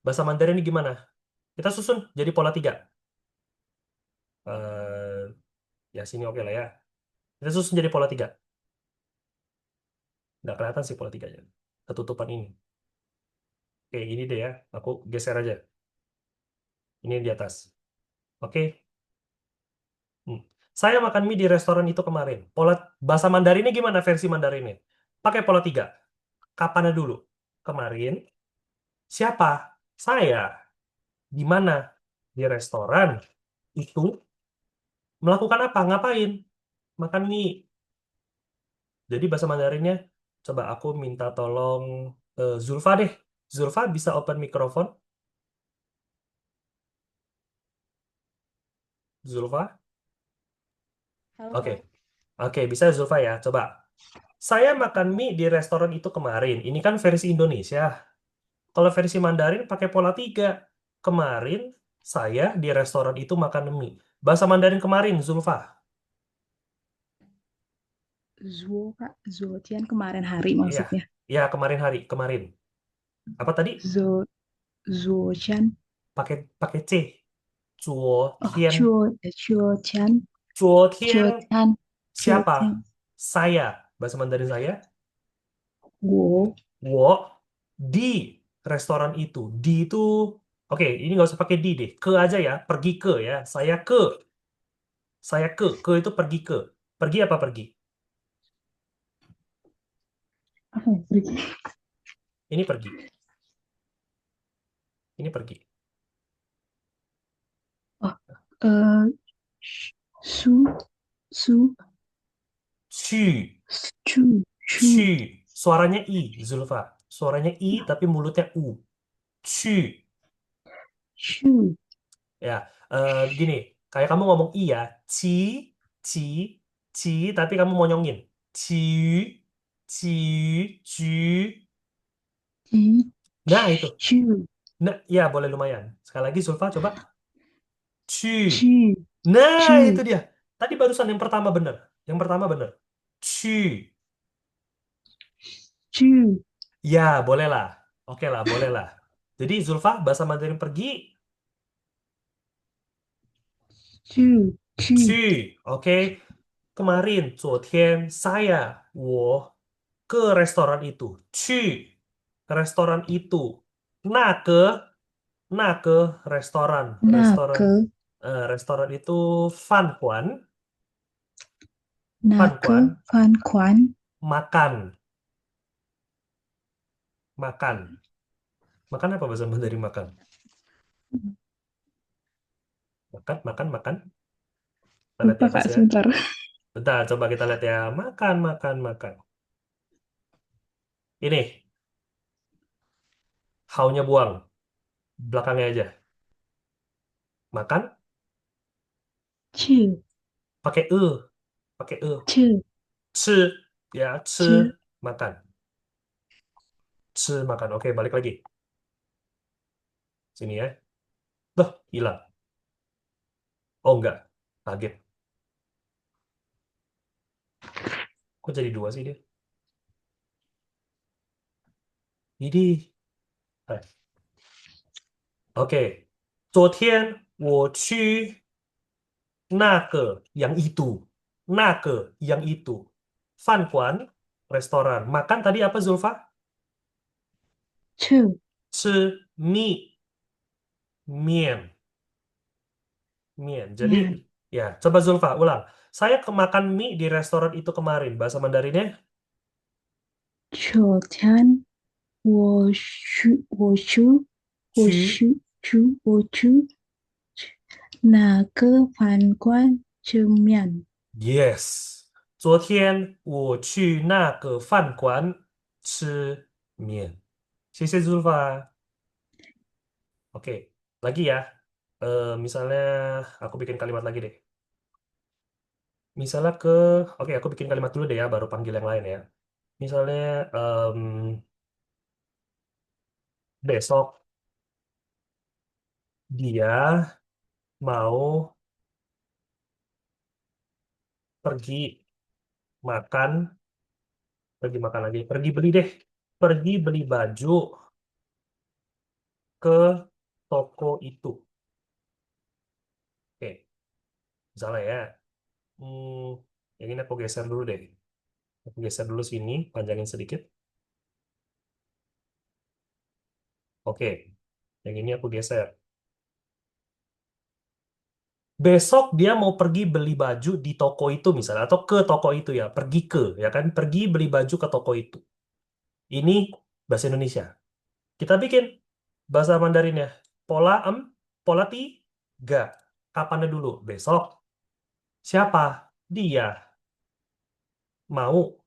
Bahasa Mandarin ini gimana? Kita susun jadi pola 3. Eh, ya sini oke lah ya. Kita susun jadi pola 3. Nggak kelihatan sih pola 3-nya. Ketutupan ini. Kayak gini deh ya. Aku geser aja. Ini di atas. Oke. Hmm. Saya makan mie di restoran itu kemarin. Pola bahasa Mandarinnya gimana versi Mandarinnya? Pakai pola 3. Kapannya dulu? Kemarin. Siapa? Saya. Di mana? Di restoran itu. Melakukan apa? Ngapain? Makan mie. Jadi bahasa Mandarinnya, coba aku minta tolong Zulfa deh. Zulfa bisa open mikrofon? Zulfa? Halo, Oke. Kak. Oke, bisa Zulfa ya. Coba. Saya makan mie di restoran itu kemarin. Ini kan versi Indonesia. Kalau versi Mandarin pakai pola 3. Kemarin saya di restoran itu makan mie. Bahasa Mandarin kemarin, Zulfa. Zuo, Kak. Zuotian kemarin hari Iya, maksudnya. iya kemarin hari, kemarin. Apa tadi? Zuotian. Pakai pakai C. Zuo Oh, Tian. Zuotian. Zuo Tian Zuotian. siapa? Zuotian. Saya. Bahasa Mandarin saya. Wo. Wo di restoran itu. Di itu, oke, ini nggak usah pakai di deh. Ke aja ya, pergi ke ya. Saya ke itu pergi ke. Pergi apa pergi? Apa ya? Pergi. Ini pergi. Ini pergi. Oh, eh, su. Su.去, Chu. Chu.去. Suaranya I, Zulfa. Suaranya I tapi mulutnya U.去. Chu. Ya, gini. Kayak kamu ngomong I ya. Ci, ci, ci, tapi kamu monyongin. Ci, ci, ci. Ji. Nah, itu. Chu. Nah, ya boleh lumayan. Sekali lagi Zulfa coba. Ci. Chu. Nah, itu Chu. dia. Tadi barusan yang pertama bener. Yang pertama bener. Ci. Chu. Ya, boleh lah. Oke lah, boleh lah. Jadi Zulfa, bahasa Mandarin pergi, Chu. Chu. 去. Oke. Kemarin, 昨天, saya, 我, ke restoran itu. 去 restoran itu. 那个 restoran. 那 Restoran. 个 Restoran itu 饭馆. 那个 饭馆. 饭馆 Makan. Makan. Makan apa bahasa Mandarin makan? Makan, makan, makan. Kita lihat lupa ya, Mas Kak ya. sebentar. Bentar, coba kita lihat ya. Makan, makan, makan. Ini, haunya buang. Belakangnya aja. Makan, 去 pakai e. Pakai e. 去 Ci, ya, ci, 吃 makan. Ci, makan. Oke, balik lagi. Sini ya. Loh, hilang. Oh, enggak. Kaget. Kok jadi dua sih dia? Ini. Eh, Oke. 昨天我去那个 yang itu. 那个 yang itu. 饭馆 restoran. Makan tadi apa Zulfa? 吃吃 mie. Mien. Mien. Jadi, 面 ya, coba Zulfa, ulang. Saya makan mie di restoran itu kemarin. Bahasa Mandarinnya, 昨天去我去那个饭馆吃面。 yes. 昨天我去那个饭馆吃面. 谢谢 Zulfa. Oke, lagi ya. Misalnya aku bikin kalimat lagi deh. Misalnya oke aku bikin kalimat dulu deh ya, baru panggil yang lain ya. Misalnya besok dia mau pergi makan, pergi makan lagi, pergi beli deh, pergi beli baju ke toko itu. Oke, misalnya ya, yang ini aku geser dulu deh. Aku geser dulu sini, panjangin sedikit. Oke, yang ini aku geser. Besok dia mau pergi beli baju di toko itu misalnya, atau ke toko itu ya, pergi ke, ya kan, pergi beli baju ke toko itu. Ini bahasa Indonesia. Kita bikin bahasa Mandarinnya. Pola pola tiga. Kapannya dulu? Besok. Siapa? Dia. Mau.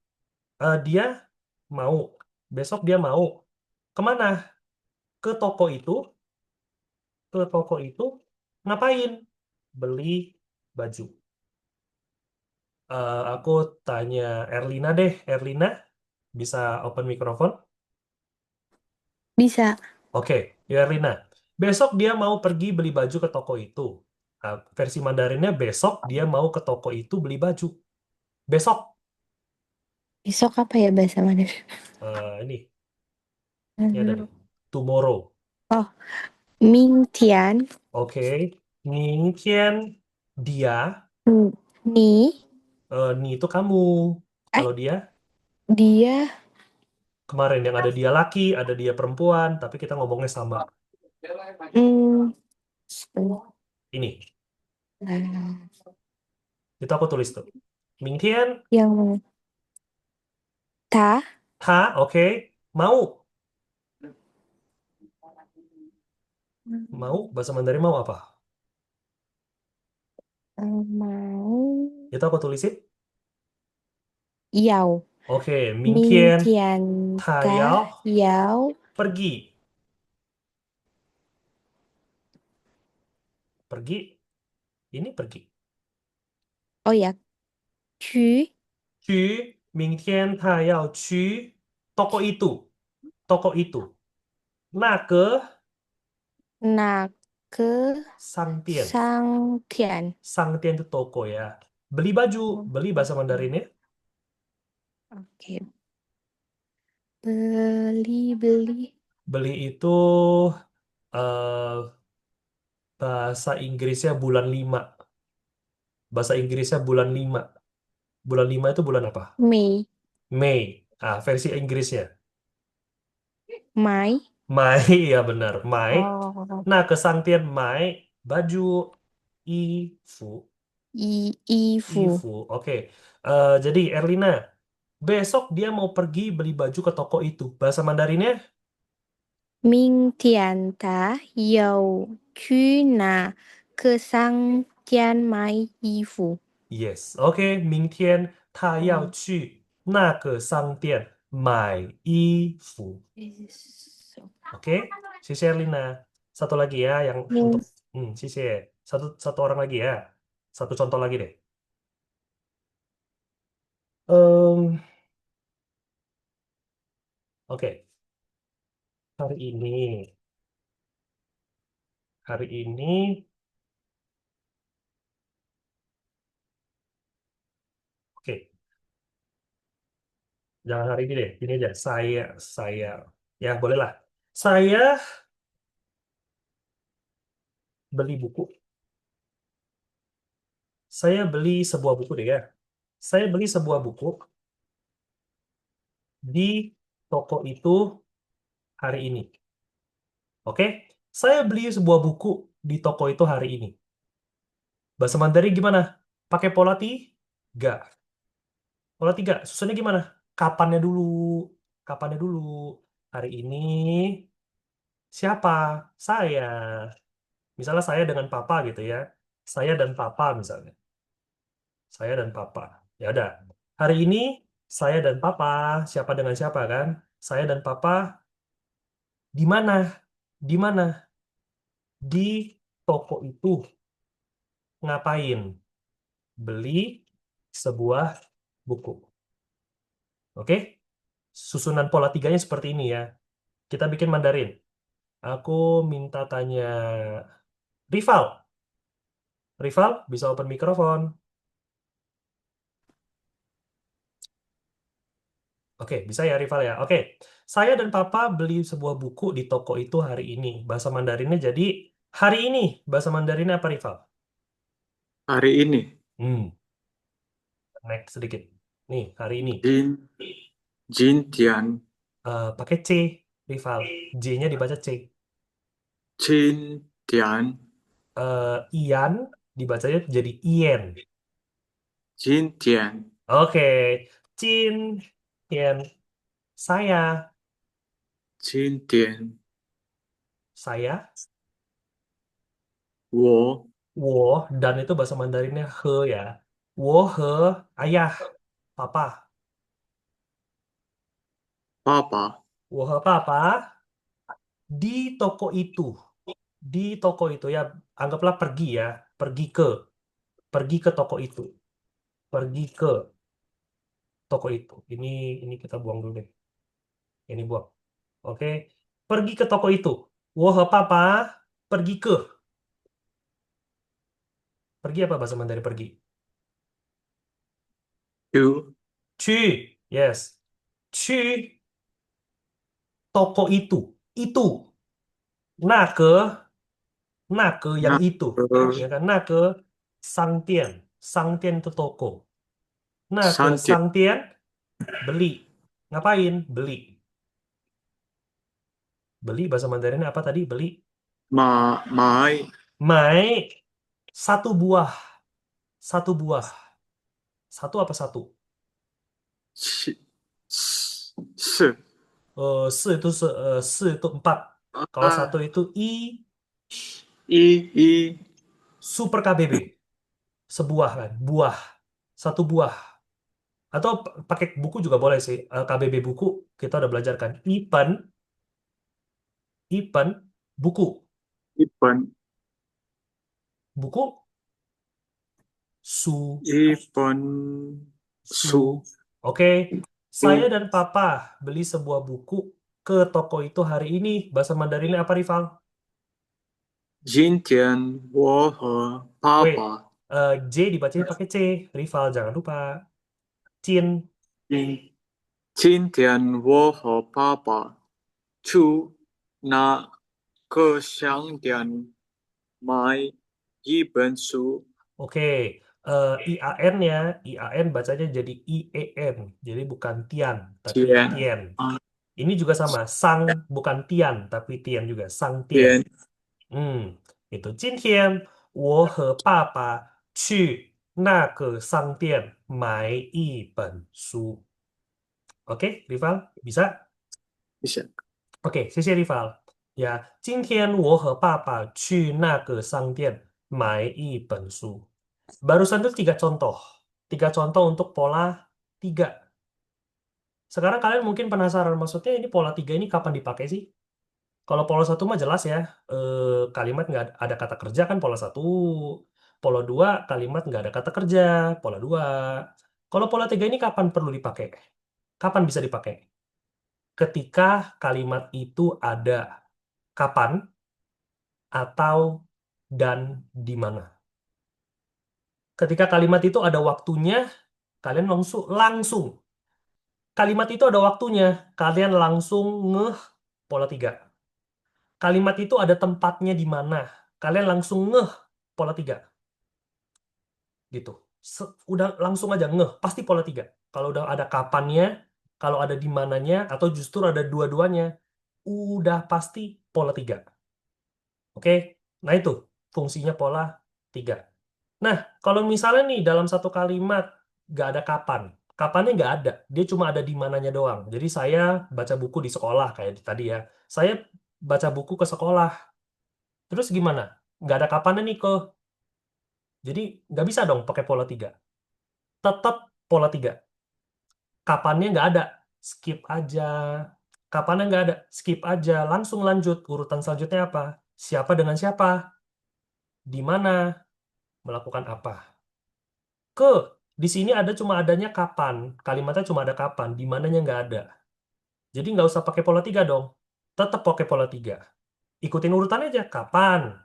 Dia mau. Besok dia mau. Kemana? Ke toko itu. Ke toko itu. Ngapain? Beli baju. Aku tanya Erlina deh. Erlina, bisa open mikrofon? Bisa. Oke, ya Erlina. Besok dia mau pergi beli baju ke toko itu. Versi Mandarinnya besok dia mau ke toko itu beli baju. Besok. Besok apa ya bahasa Mandarin? Ini ada nih. Tomorrow. Oh, Mingtian. Oke. 明天 dia, Ni. ni itu kamu. Eh, Kalau dia dia. kemarin yang ada dia laki, ada dia perempuan, tapi kita ngomongnya sama. Hmm, Ini. nah, Itu aku tulis tuh. 明天 yang ta. ta, oke. Mau. Mau bahasa Mandarin mau apa? Mau. Itu aku tulisin. Yao. Oke, 明天 Mingtian 他 ta 要 yao. pergi. Pergi. Ini pergi. Oh ya, Qu. 去，明天他要去 toko itu. Toko itu. 那个 Na ke 商店. sang tian. 商店 itu toko ya. Beli baju. Beli bahasa Mandarinnya. Oke. Beli. Beli itu eh, bahasa Inggrisnya bulan 5. Bahasa Inggrisnya bulan 5. Bulan 5 itu bulan apa? Mei. Mei. Versi Inggrisnya. Mai. Mai, ya benar. Mai. Oh. Nah, ke Sangtian Mai, baju, ifu. Ifu. Ifu, oke. Jadi Erlina, besok dia mau pergi beli baju ke toko itu. Bahasa Mandarinnya? 明天他要去那个商店买衣服。 Yes, oke. 明天他要去那个商店买衣服. Oke, Sisi Erlina. Satu lagi ya yang untuk Yes. Sisi. Satu orang lagi ya. Satu contoh lagi deh. Em, oke, hari ini, hari ini, oke, jangan hari ini deh. Ini aja. Saya, ya bolehlah. Saya beli buku. Saya beli sebuah buku deh ya. Saya beli sebuah buku di toko itu hari ini. Oke, saya beli sebuah buku di toko itu hari ini. Bahasa Mandarin gimana? Pakai pola tiga. Pola tiga. Susunnya gimana? Kapannya dulu? Kapannya dulu? Hari ini siapa? Saya. Misalnya saya dengan papa gitu ya. Saya dan papa misalnya. Saya dan papa. Ya udah. Hari ini saya dan papa. Siapa dengan siapa kan? Saya dan papa di mana? Di mana? Di toko itu. Ngapain? Beli sebuah buku. Oke? Susunan pola tiganya seperti ini ya. Kita bikin Mandarin. Aku minta tanya Rival. Rival, bisa open mikrofon. Oke, bisa ya Rival ya. Oke, saya dan Papa beli sebuah buku di toko itu hari ini. Bahasa Mandarinnya jadi hari ini. Bahasa Mandarinnya apa Rival? Hari ini. Hmm, Next sedikit. Nih, hari ini. Jin, Jintian, Pakai C, Rival. J-nya dibaca C. Jintian, Ian dibacanya jadi Ien. Jintian, Oke, Cin, Ien. Saya, Jintian, saya, 我 wo, dan itu bahasa Mandarinnya he ya. Wo he, ayah, papa. 爸爸 Wo he papa di toko itu. Di toko itu ya, anggaplah pergi ya. Pergi ke toko itu. Pergi ke toko itu. Ini kita buang dulu deh. Ini buang. Oke. Pergi ke toko itu. Wo he papa pergi ke. Pergi apa bahasa Mandarin pergi? 去 去, yes. 去 toko itu. Itu. 那个yang 那 itu. 个 Ya kan? 那个商店. 商店 itu toko. 那个商店商店 beli. Ngapain? Beli. Beli bahasa Mandarinnya apa tadi? Beli. 买 买 satu buah. Satu buah. Satu apa satu? 是是 Se itu empat. Kalau satu 啊 itu 一 super KBB. Sebuah kan, buah. Satu buah. Atau pakai buku juga boleh sih. KBB buku kita udah belajar kan. Ipen, buku. 一本 Buku, su, 一本 su. 书 Oke. Saya dan Papa beli sebuah buku ke toko itu hari ini. Bahasa Mandarinnya apa, Rival? 今天我和爸 Wait, 爸 J dibacanya pakai C. Rival, jangan lupa. Cin. 今天我和爸爸去那个商店买一本书。 Oke, IAN-nya, IAN bacanya jadi IEN, jadi bukan Tian, tapi 天 Tien. 啊 Ini juga sama, Sang bukan Tian, tapi Tien juga, Sang Tien. 天 Itu 今天我和爸爸去那个商店买一本书. Oke, Rival, bisa? 一下 Oke, 谢谢 Rival. Ya, 今天我和爸爸去那个商店买一本书. Barusan itu 3 contoh. 3 contoh untuk pola 3. Sekarang kalian mungkin penasaran, maksudnya ini pola 3 ini kapan dipakai sih? Kalau pola 1 mah jelas ya, kalimat nggak ada kata kerja kan pola 1. Pola 2, kalimat nggak ada kata kerja, pola 2. Kalau pola 3 ini kapan perlu dipakai? Kapan bisa dipakai? Ketika kalimat itu ada kapan atau dan di mana. Ketika kalimat itu ada waktunya, kalian langsung. Kalimat itu ada waktunya, kalian langsung ngeh pola 3. Kalimat itu ada tempatnya di mana, kalian langsung ngeh pola 3. Gitu. Udah langsung aja ngeh, pasti pola 3. Kalau udah ada kapannya, kalau ada di mananya, atau justru ada dua-duanya, udah pasti pola 3. Oke? Nah itu fungsinya pola 3. Nah, kalau misalnya nih dalam satu kalimat nggak ada kapan, kapannya nggak ada, dia cuma ada di mananya doang. Jadi saya baca buku di sekolah kayak tadi ya. Saya baca buku ke sekolah. Terus gimana? Nggak ada kapannya nih ke. Jadi nggak bisa dong pakai pola 3. Tetap pola 3. Kapannya nggak ada, skip aja. Kapannya nggak ada, skip aja. Langsung lanjut. Urutan selanjutnya apa? Siapa dengan siapa? Di mana? Melakukan apa? Di sini cuma adanya kapan. Kalimatnya cuma ada kapan, di mananya nggak ada. Jadi nggak usah pakai pola 3 dong. Tetap pakai pola 3. Ikutin urutannya aja. Kapan?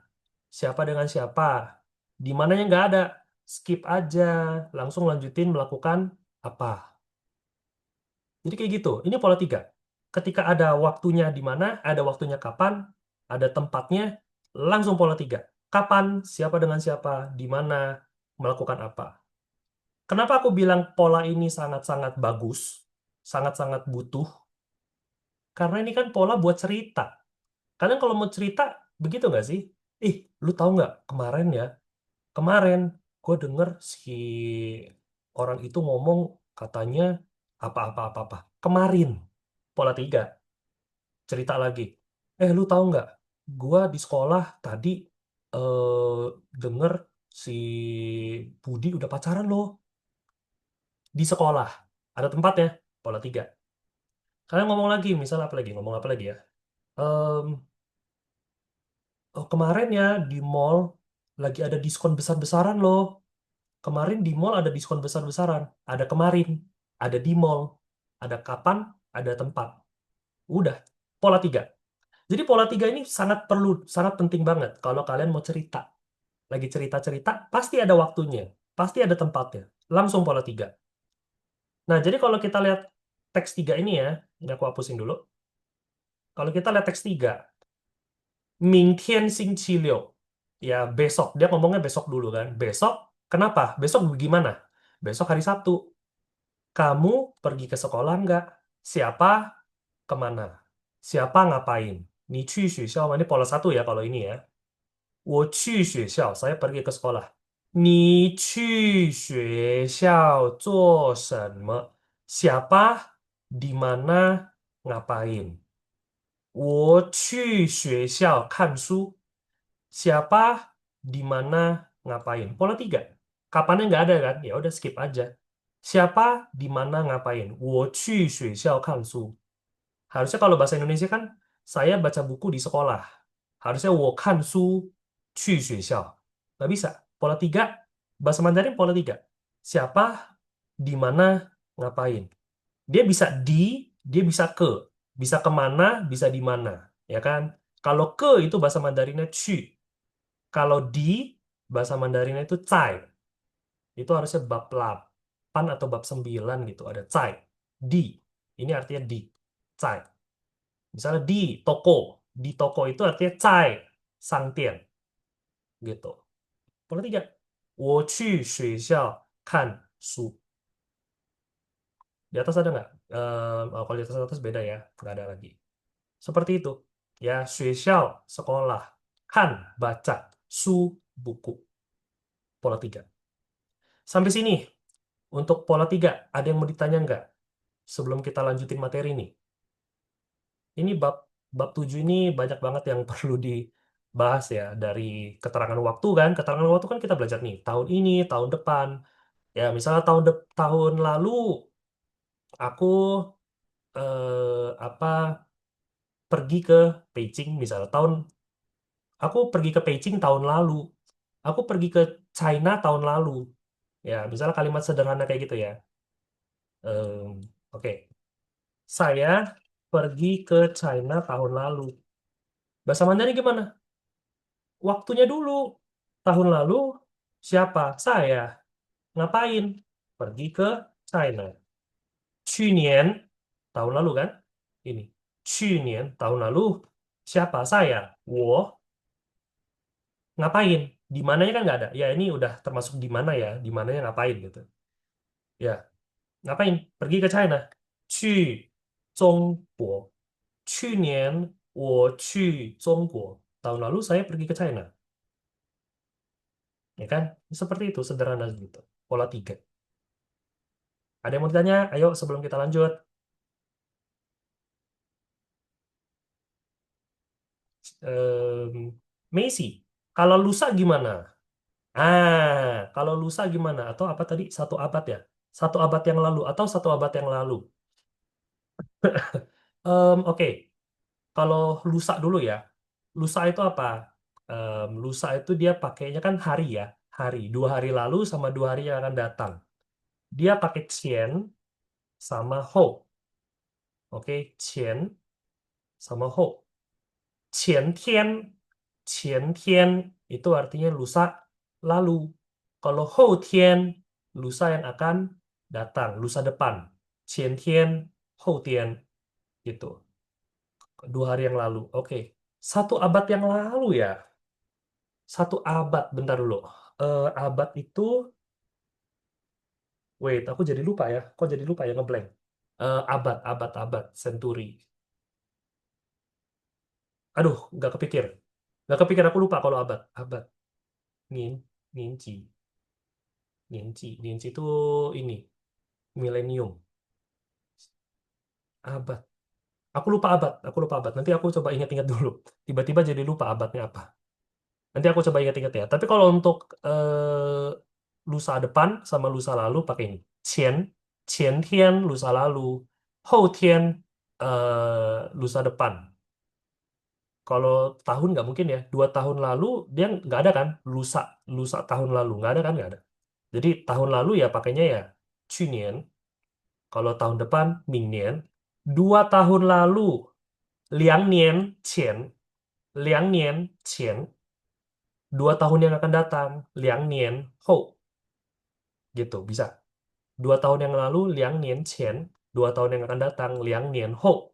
Siapa dengan siapa? Di mananya nggak ada. Skip aja. Langsung lanjutin melakukan apa. Jadi kayak gitu. Ini pola 3. Ketika ada waktunya di mana, ada waktunya kapan, ada tempatnya, langsung pola 3. Kapan? Siapa dengan siapa? Di mana? Melakukan apa. Kenapa aku bilang pola ini sangat-sangat bagus, sangat-sangat butuh? Karena ini kan pola buat cerita. Kalian kalau mau cerita, begitu nggak sih? Lu tahu nggak kemarin gue denger si orang itu ngomong katanya apa-apa-apa-apa. Kemarin, pola 3. Cerita lagi. Lu tahu nggak? Gue di sekolah tadi denger si Budi udah pacaran loh. Di sekolah. Ada tempatnya, pola 3. Kalian ngomong lagi, misalnya apa lagi? Ngomong apa lagi ya? Em, kemarin ya di mall lagi ada diskon besar-besaran loh. Kemarin di mall ada diskon besar-besaran. Ada kemarin, ada di mall, ada kapan, ada tempat. Udah, pola 3. Jadi pola 3 ini sangat perlu, sangat penting banget kalau kalian mau cerita. lagi cerita-cerita, pasti ada waktunya, pasti ada tempatnya. Langsung pola 3. Nah, jadi kalau kita lihat teks 3 ini ya, ini aku hapusin dulu. Kalau kita lihat teks 3, 明天星期六. Ya, besok. Dia ngomongnya besok dulu kan. Besok, kenapa? Besok gimana? Besok hari Sabtu. Kamu pergi ke sekolah nggak? Siapa kemana? Siapa ngapain? 你去学校吗? Ini pola 1 ya kalau ini ya. 我去学校, saya pergi ke sekolah. 你去学校做什么? Siapa, di mana, ngapain? 我去学校看书. Siapa, di mana, ngapain. Pola 3. Kapannya nggak ada kan? Ya udah skip aja. Siapa, di mana, ngapain. 我去学校看书. Harusnya kalau bahasa Indonesia kan, saya baca buku di sekolah. Harusnya 我看书去学校. Nggak bisa. Pola 3, bahasa Mandarin pola 3. Siapa, di mana, ngapain. Dia bisa di, dia bisa ke. Bisa kemana, bisa di mana. Ya kan? Kalau ke itu bahasa Mandarinnya 去. Kalau di, bahasa Mandarinnya itu 在. Itu harusnya bab 8 atau bab 9 gitu. Ada 在. Di. Ini artinya di. 在. Misalnya di toko itu artinya 在商店. Gitu. Pola 3. 我去学校看书. Di atas ada nggak? Kalau di atas beda ya. Nggak ada lagi. Seperti itu. Ya, 学校, sekolah. Kan, baca. Su, buku. Pola 3. Sampai sini. Untuk pola 3, ada yang mau ditanya nggak? Sebelum kita lanjutin materi ini. Ini bab 7 ini banyak banget yang perlu dibahas ya. Dari keterangan waktu kan. Keterangan waktu kan kita belajar nih. Tahun ini, tahun depan. Ya, misalnya tahun lalu aku apa pergi ke Beijing misalnya. Aku pergi ke Beijing tahun lalu. Aku pergi ke China tahun lalu. Ya, misalnya kalimat sederhana kayak gitu ya. Oke. Saya pergi ke China tahun lalu. Bahasa Mandarin gimana? Waktunya dulu. Tahun lalu, siapa? Saya. Ngapain? Pergi ke China. 去年, tahun lalu kan? Ini. 去年, tahun lalu. Siapa? Saya. 我. Ngapain? Di mananya kan nggak ada. Ya, ini udah termasuk di mana ya. Di mananya ngapain gitu. Ya. Ngapain? Pergi ke China. 去中国. 去年我去中国. Tahun lalu saya pergi ke China. Ya kan? Seperti itu, sederhana gitu. Pola 3. Ada yang mau ditanya? Ayo sebelum kita lanjut. Messi, kalau lusa gimana? Kalau lusa gimana? Atau apa tadi? 1 abad ya? 1 abad yang lalu atau 1 abad yang lalu? Oke. Kalau lusa dulu ya. Lusa itu apa? Lusa itu dia pakainya kan hari ya. Hari. 2 hari lalu sama 2 hari yang akan datang. Dia pakai qian sama hou. Oke, qian sama hou. Qian tian. Qian tian itu artinya lusa lalu. Kalau hou tian, lusa yang akan datang, lusa depan. Qian tian, hou tian. Gitu. 2 hari yang lalu. Oke. 1 abad yang lalu ya. 1 abad, bentar dulu. Abad itu, wait, aku jadi lupa ya. Kok jadi lupa ya, ngeblank. Abad, century. Aduh, nggak kepikir. Nggak kepikir, aku lupa kalau abad. Abad. Nin, ninci. Ninci itu ini. Milenium. Abad. Aku lupa abad. Nanti aku coba ingat-ingat dulu. Tiba-tiba jadi lupa abadnya apa. Nanti aku coba ingat-ingat ya. Tapi kalau untuk lusa depan sama lusa lalu pakai ini. Qian, qian tian, lusa lalu. Hou tian, lusa depan. Kalau tahun nggak mungkin ya. 2 tahun lalu dia nggak ada kan. Lusa tahun lalu. Nggak ada kan? Nggak ada. Jadi tahun lalu ya pakainya ya 去年. Kalau tahun depan, 明年. 2 tahun lalu, 2年前. 2年前. 2 tahun yang akan datang, 2年后 gitu, bisa. 2 tahun yang lalu, 2年前, 2 tahun yang akan datang, 2年后.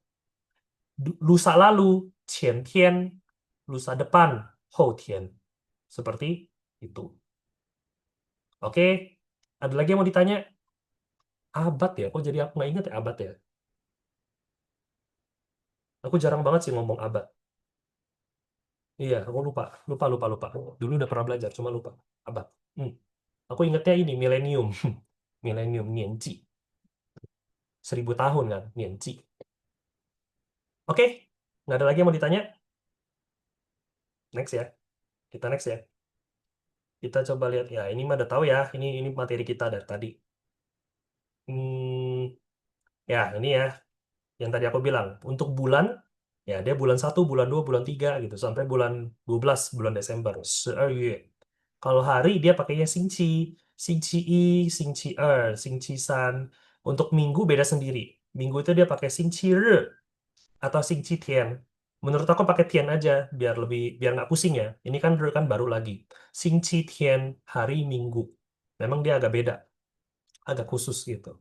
Lusa lalu, 前天, lusa depan, 后天. Seperti itu. Oke, ada lagi yang mau ditanya? Abad ya, kok jadi aku nggak ingat ya abad ya? Aku jarang banget sih ngomong abad. Iya, aku lupa, lupa, lupa, lupa. Dulu udah pernah belajar, cuma lupa. Abad. Hmm. Aku ingetnya ini, milenium. Milenium, nianji. 1000 tahun kan, nianji. Oke, nggak ada lagi yang mau ditanya? Next ya, kita next ya. Kita coba lihat ya, ini mah udah tahu ya, ini materi kita dari tadi. Hmm, ya, ini ya, yang tadi aku bilang. Untuk bulan, ya dia bulan 1, bulan 2, bulan 3 gitu, sampai bulan 12, bulan Desember. 12 月. Kalau hari dia pakainya Xingqi, Xingqi 1, Xingqi 2, Xingqi 3. Untuk minggu beda sendiri. Minggu itu dia pakai Xingqi 日 atau Xingqi 天. Menurut aku pakai Tian aja biar nggak pusing ya. Ini kan kan baru lagi. Xingqi 天 hari Minggu. Memang dia agak beda, agak khusus gitu.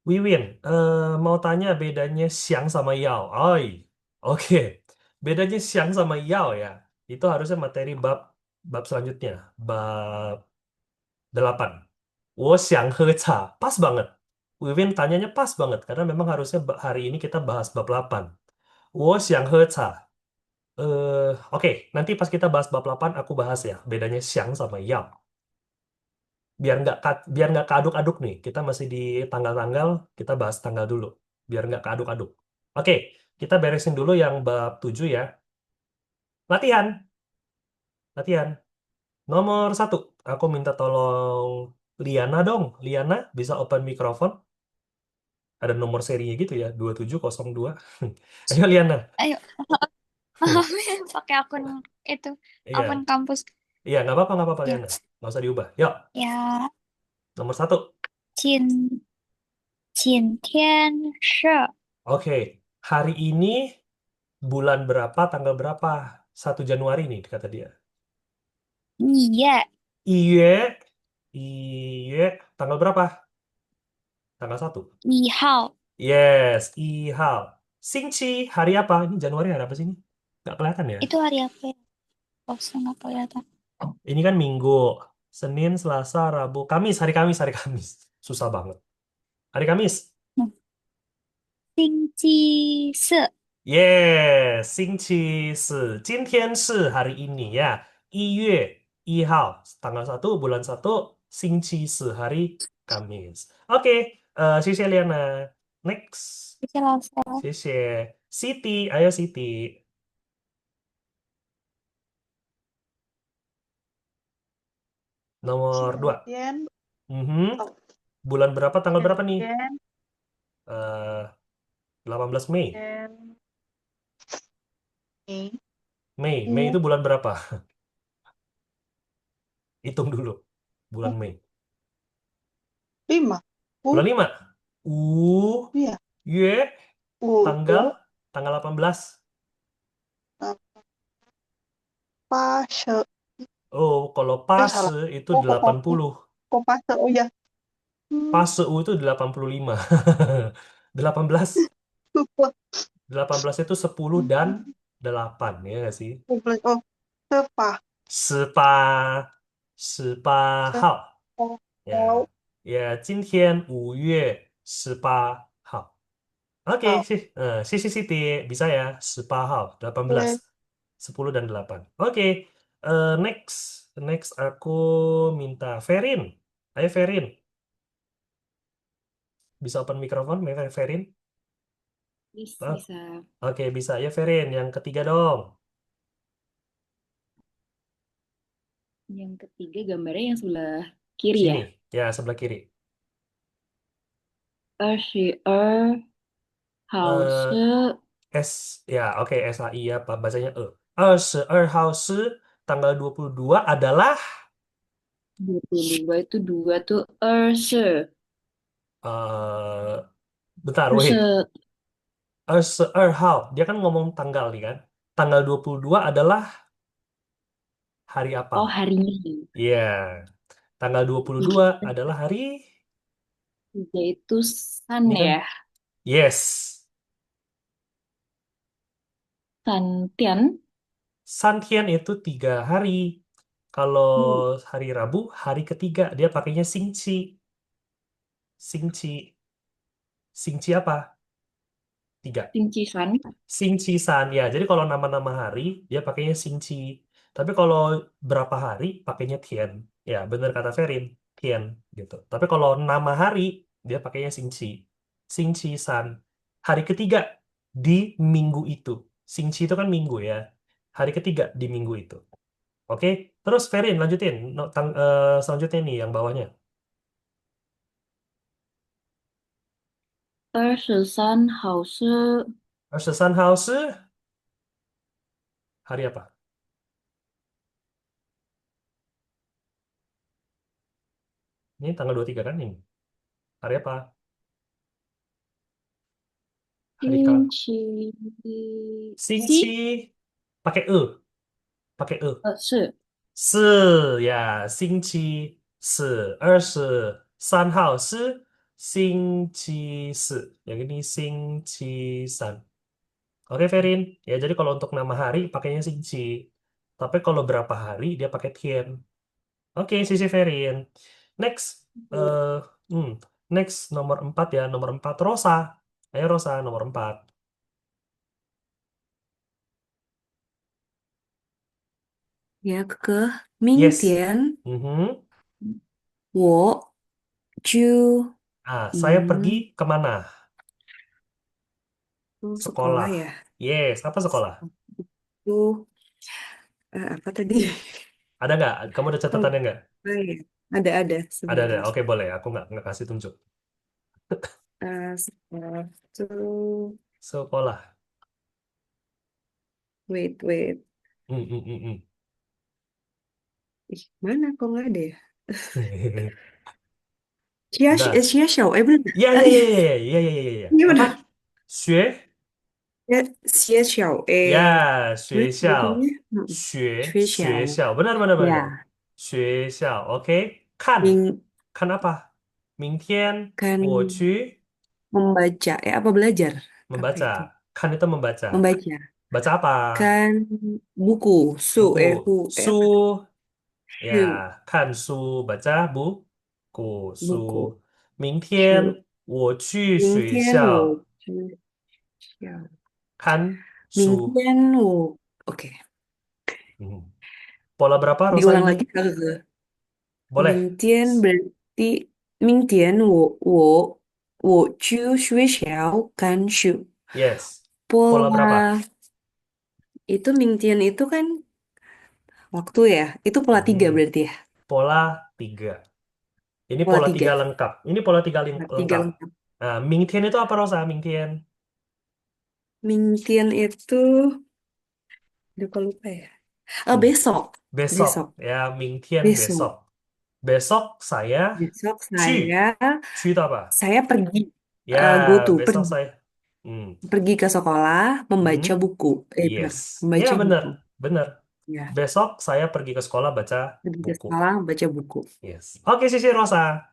Wiwin, mau tanya bedanya siang sama yao. Oi, oke. Bedanya siang sama yao ya. Itu harusnya materi bab bab selanjutnya, bab 8. 我想喝茶. Pas banget. Wiwin tanyanya pas banget karena memang harusnya hari ini kita bahas bab 8. 我想喝茶. Oke, nanti pas kita bahas bab 8 aku bahas ya bedanya siang sama yao. Biar nggak keaduk-aduk nih. Kita masih di tanggal-tanggal, kita bahas tanggal dulu. Biar nggak keaduk-aduk. Oke, kita beresin dulu yang bab 7 ya. Latihan, latihan. Nomor 1, aku minta tolong Liana dong. Liana, bisa open mikrofon? Ada nomor serinya gitu ya, 2702. Ayo Liana. Ayo, pakai akun itu, akun Iya, kampus. iya nggak apa-apa Ya, Liana. Nggak usah diubah. Yuk, ya, nomor 1. 今天是Oke, hari ini bulan berapa, tanggal berapa? 1 Januari nih, kata dia. 1月Iye, iye, tanggal berapa? Tanggal 1. 1号， Yes, ihal. Singci, hari apa? Ini Januari hari apa sih ini? Nggak kelihatan ya. itu hari apa ya? Oh, nggak kelihatan. Ini kan Minggu, Senin, Selasa, Rabu, Kamis, hari Kamis, hari Kamis. Susah banget. Hari Kamis. 星期四，Yes, 星期四. 今天是 hari ini ya. 1月1号, tanggal 1, bulan 1, 星期四, hari Kamis. Oke, 谢谢 Liana. Next. 谢谢老师。谢谢 Siti, ayo Siti. Nomor 2. 前天 Mhm. oh Bulan berapa, tanggal berapa nih? 前 Eh, 18 Mei. 天 Mei Mei itu bulan berapa? Hitung dulu. Bulan Mei. 5 Bulan 5. iya Yue, tanggal oh tanggal 18. Pase Oh, kalau salah Pase itu oh 80. kok Pase oh ya Pase itu 85. 18. lupa 18 itu 10 dan 8, ya nggak sih? oh Sepa 18号. oh Ya, ya, 今天5月18号. Oke, oh sih. Si Siti bisa ya, 18号, 18. boleh 10 dan 8. Oke, next aku minta Ferin. Ayo Ferin, bisa open mikrofon, Ferin? Oh, Bisa. oke, bisa. Ya Ferin, yang ketiga dong. Yang ketiga gambarnya yang sebelah kiri ya. Sini, ya sebelah kiri. 22号是 Ya oke, SHI ya, Pak. Bacanya E. 22号 tanggal 22 adalah 22 itu 2 tuh 20. eh bentar, wait. 20 22号, dia kan ngomong tanggal nih kan. Tanggal 22 adalah Hari apa? Oh, harinya. Iya. Tanggal 22 adalah hari Tiga itu Sun ini kan? ya. Yes. Santian. Santian itu 3 hari. Kalau Hmm. hari Rabu, hari ketiga, dia pakainya Xingqi. Xingqi. Xingqi apa? 3. Sincisan. Xingqisan ya. Jadi kalau nama-nama hari dia pakainya Xingqi. Tapi kalau berapa hari pakainya Tian. Ya, benar kata Ferin, Tian gitu. Tapi kalau nama hari dia pakainya Xingqi. Xingqisan. Hari ketiga di minggu itu. Xingqi itu kan minggu ya. Hari ketiga di minggu itu. Oke, terus Ferin lanjutin. Selanjutnya nih yang bawahnya. 23号是 23号是 hari apa? Ini tanggal 23 kan ini. Hari apa? Hari Kal. 星期 Xingqi 七，pakai e, pakai e. 是是呀，星期四，23号是星期四. Yang ini Xingqisan. Oke, Ferin. Ya, jadi kalau untuk nama hari pakainya Xingqi. Tapi kalau berapa hari dia pakai Tian. Oke, sisi Ferin. Next, eh hmm, next nomor 4 ya, nomor 4 Rosa. Ayo Rosa, nomor 4. Ya, ke Yes. 明天 Mhm. 我就 Saya pergi 嗯 kemana? sekolah Sekolah. ya. Yes, apa sekolah? Itu apa tadi? Ada nggak? Kamu ada Oh, catatannya nggak? ya. Ada Ada. sebentar. Oke, boleh. Aku nggak kasih tunjuk. Sekolah itu Sekolah. wait. Hmm, hmm, hmm, hmm. Ih, mana kok nggak ada ya? Udah. Xia Xiao, bener. Ya, ya, ya, ya, ya, ya, ya, ya, ya. Apa? Gimana? Xue? Ya, Xia Xiao, Ya, gimana 学校。bacanya? Xue 学 Xiao. 校. Benar, benar, benar. Ya, 学校. Oke. Kan. Ming Kan apa? 明天 kan 我去 membaca, apa belajar? Apa membaca. itu? Kan itu membaca. Membaca. Baca apa? Kan buku, Buku. Su. apa? Ya, Hu, 看书 baca buku. Su. buku. 明天 Hu. 我去学明天我校去校，看明 书. 天我 oke. Hmm. Pola berapa Rosa Diulang ini? lagi kagak? Boleh. 明天 berarti 明天我去看书. Yes. Pola berapa? Pola itu 明天 itu kan waktu ya. Itu pola 3 Hmm. berarti ya. Pola 3. Ini Pola pola 3 3. lengkap. Ini pola 3 Pola 3 lengkap. lengkap. Nah, 明天 itu apa Rosa? 明天. 明天 itu lupa ya. Hmm. Besok. Besok. Besok. Ya, 明天 Besok. besok. Besok saya Besok 去. saya 去 itu apa? saya pergi Ya, go to besok pergi saya. Hmm. pergi ke sekolah membaca Mhm. buku. Benar, Yes. Ya, membaca benar. buku. Benar. Ya, Besok saya pergi ke sekolah baca pergi ke buku. sekolah membaca buku. Yes. Oke, Sisi Rosa.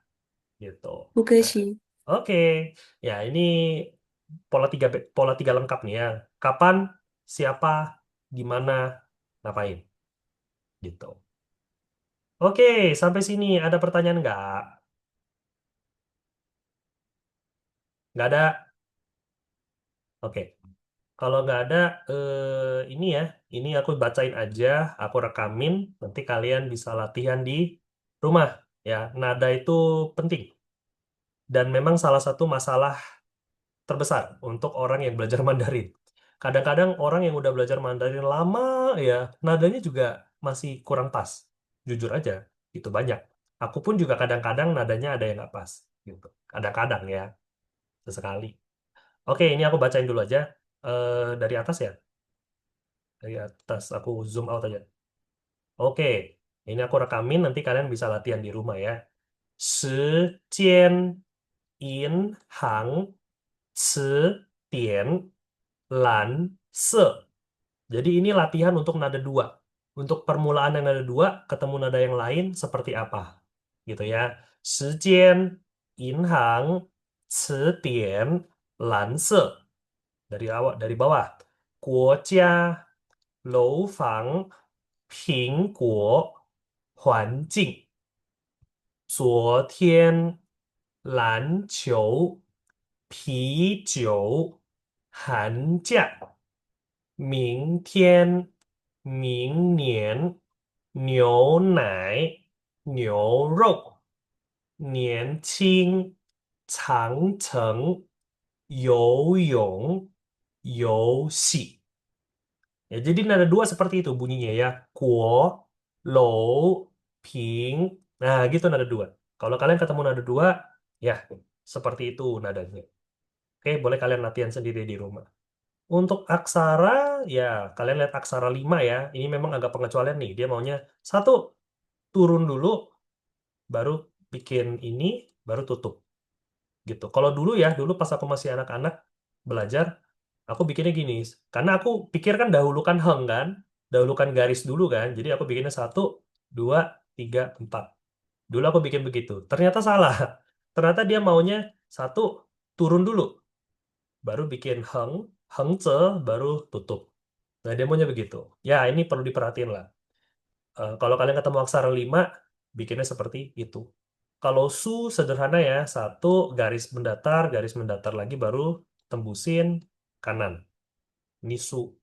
Gitu. Oke Nah, sih. oke. Ya, ini pola tiga lengkap nih ya. Kapan, siapa, di mana, ngapain. Gitu. Oke, sampai sini ada pertanyaan nggak? Nggak ada? Oke. Kalau nggak ada, ini ya. Ini aku bacain aja, aku rekamin. Nanti kalian bisa latihan di rumah. Ya, nada itu penting. Dan memang salah satu masalah terbesar untuk orang yang belajar Mandarin. Kadang-kadang orang yang udah belajar Mandarin lama ya, nadanya juga masih kurang pas. Jujur aja, itu banyak. Aku pun juga kadang-kadang nadanya ada yang nggak pas. Gitu. Kadang-kadang ya, sesekali. Oke, ini aku bacain dulu aja. Dari atas ya. Dari atas, aku zoom out aja. Oke, ini aku rekamin, nanti kalian bisa latihan di rumah ya. 时间银行词典蓝色. Jadi ini latihan untuk nada 2. Untuk permulaan yang nada dua, ketemu nada yang lain seperti apa? Gitu ya. Shijian, inhang, cedian, lanse. Dari awal, dari bawah. Guojia, loufang, pingguo, huanjing. 昨天篮球、啤酒、寒假、明天、明年、牛奶、牛肉、年轻、长城、游泳、游戏。Ya, jadi nada dua seperti itu bunyinya ya. Kuo, lou, ping. Nah, gitu nada dua. Kalau kalian ketemu nada dua, ya seperti itu nadanya. Oke, boleh kalian latihan sendiri di rumah. Untuk aksara, ya kalian lihat aksara 5 ya. Ini memang agak pengecualian nih. Dia maunya satu, turun dulu, baru bikin ini, baru tutup. Gitu. Kalau dulu ya, dulu pas aku masih anak-anak belajar, aku bikinnya gini. Karena aku pikir kan dahulukan heng kan, dahulukan garis dulu kan. Jadi aku bikinnya satu, dua, tiga, empat. Dulu aku bikin begitu. Ternyata salah. Ternyata dia maunya satu, turun dulu, baru bikin heng, heng ce, baru tutup. Nah, dia maunya begitu. Ya, ini perlu diperhatiin lah. Kalau kalian ketemu aksara 5, bikinnya seperti itu. Kalau su sederhana ya, satu garis mendatar lagi baru tembusin kanan. Ini su.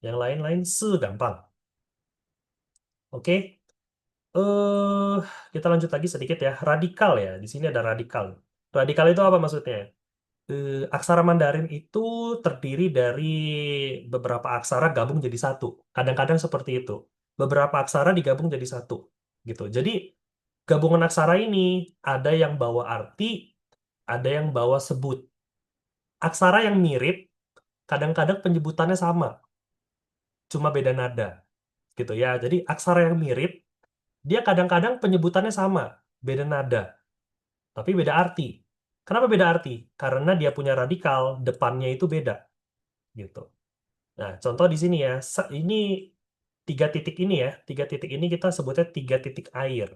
Yang lain-lain se gampang. Oke. Eh, kita lanjut lagi sedikit ya. Radikal ya. Di sini ada radikal. Radikal itu apa maksudnya? Aksara Mandarin itu terdiri dari beberapa aksara gabung jadi satu. Kadang-kadang seperti itu. Beberapa aksara digabung jadi satu. Gitu. Jadi gabungan aksara ini ada yang bawa arti, ada yang bawa sebut. Aksara yang mirip, kadang-kadang penyebutannya sama, cuma beda nada. Gitu ya. Jadi aksara yang mirip, dia kadang-kadang penyebutannya sama, beda nada, tapi beda arti. Kenapa beda arti? Karena dia punya radikal, depannya itu beda. Gitu. Nah, contoh di sini ya, ini tiga titik ini ya, tiga titik ini kita sebutnya tiga titik air.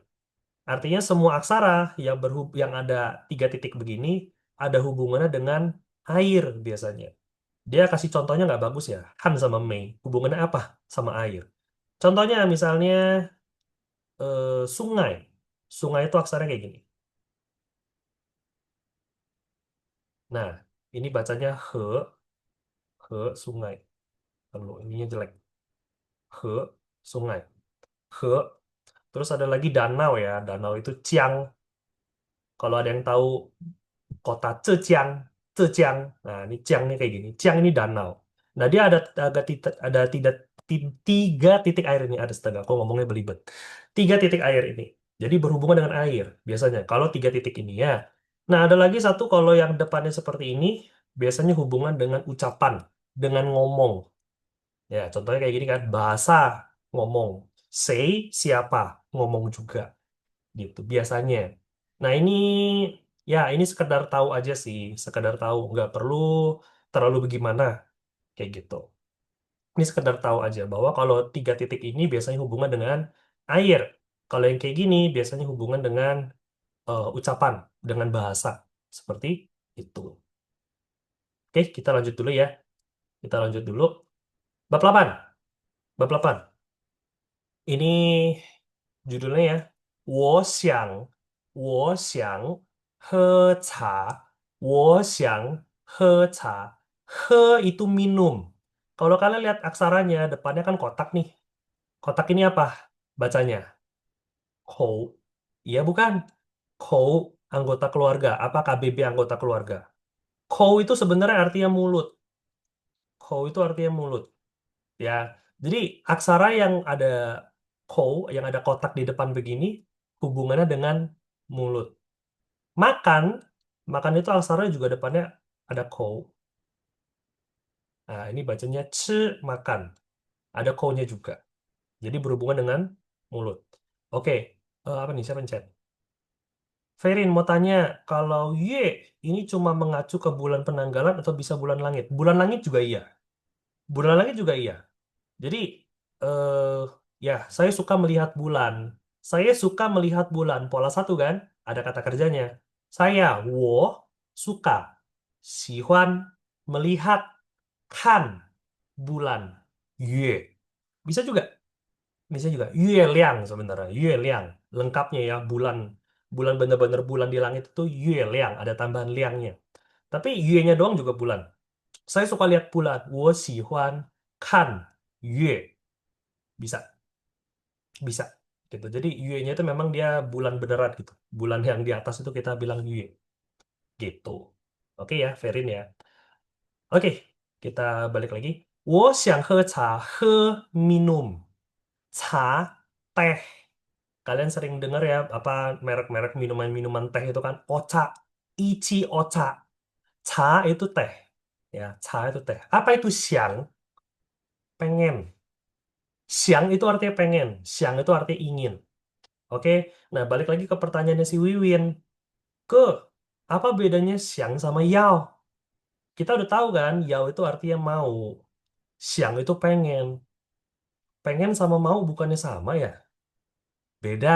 Artinya semua aksara yang ada tiga titik begini ada hubungannya dengan air biasanya. Dia kasih contohnya nggak bagus ya. Han sama Mei, hubungannya apa sama air? Contohnya misalnya sungai. Sungai itu aksaranya kayak gini. Nah, ini bacanya sungai. Lalu ininya jelek. He, sungai. He. Terus ada lagi danau ya. Danau itu Ciang. Kalau ada yang tahu kota Zhejiang, Zhejiang. Nah, ini Jiang nih kayak gini. Jiang ini danau. Nah, dia ada tiga titik air ini. Ada astaga, aku ngomongnya belibet. Tiga titik air ini. Jadi berhubungan dengan air biasanya. Kalau tiga titik ini ya. Nah, ada lagi satu kalau yang depannya seperti ini, biasanya hubungan dengan ucapan, dengan ngomong. Ya, contohnya kayak gini kan, bahasa ngomong. Say siapa, ngomong juga gitu biasanya. Nah, ini sekedar tahu aja sih, sekedar tahu, nggak perlu terlalu bagaimana kayak gitu. Ini sekedar tahu aja bahwa kalau tiga titik ini biasanya hubungan dengan air. Kalau yang kayak gini biasanya hubungan dengan ucapan, dengan bahasa seperti itu. Oke, kita lanjut dulu ya. Kita lanjut dulu. Bab 8. Bab 8. Ini judulnya ya. 我想喝茶。He itu minum. Kalau kalian lihat aksaranya, depannya kan kotak nih. Kotak ini apa bacanya? Kou. Iya bukan? Kou anggota keluarga. Apa KBB anggota keluarga? Kou itu sebenarnya artinya mulut. Kou itu artinya mulut. Ya, jadi aksara yang ada kou, yang ada kotak di depan begini, hubungannya dengan mulut. Makan, makan itu aksara juga depannya ada kou. Nah, ini bacanya ce, makan. Ada kou-nya juga. Jadi berhubungan dengan mulut. Oke, apa nih? Siapa yang chat? Ferin mau tanya, kalau Y ini cuma mengacu ke bulan penanggalan atau bisa bulan langit? Bulan langit juga iya. Bulan langit juga iya. Jadi, eh, Ya, saya suka melihat bulan. Saya suka melihat bulan. Pola satu kan? Ada kata kerjanya. Saya, 我 suka. 喜欢 melihat. 看 bulan. 月 bisa juga. Bisa juga. 月亮 sebenarnya. 月亮 lengkapnya ya. Bulan. Bulan bener-bener bulan di langit itu 月亮. Ada tambahan liangnya. Tapi y-nya doang juga bulan. Saya suka lihat bulan. 我喜欢看月 bisa. Bisa gitu. Jadi Yue-nya itu memang dia bulan beneran gitu. Bulan yang di atas itu kita bilang Yue gitu. Oke ya, Verin ya. Oke, kita balik lagi. 我想喝茶, 喝 minum. 茶 teh. Kalian sering dengar ya apa merek-merek minuman-minuman teh itu kan ocha, ichi ocha. Cha itu teh. Ya, cha itu teh. Apa itu siang? Pengen. Siang itu artinya pengen. Siang itu artinya ingin. Oke, nah balik lagi ke pertanyaannya si Wiwin. Ke, apa bedanya siang sama yao? Kita udah tahu kan, yao itu artinya mau. Siang itu pengen. Pengen sama mau bukannya sama ya? Beda.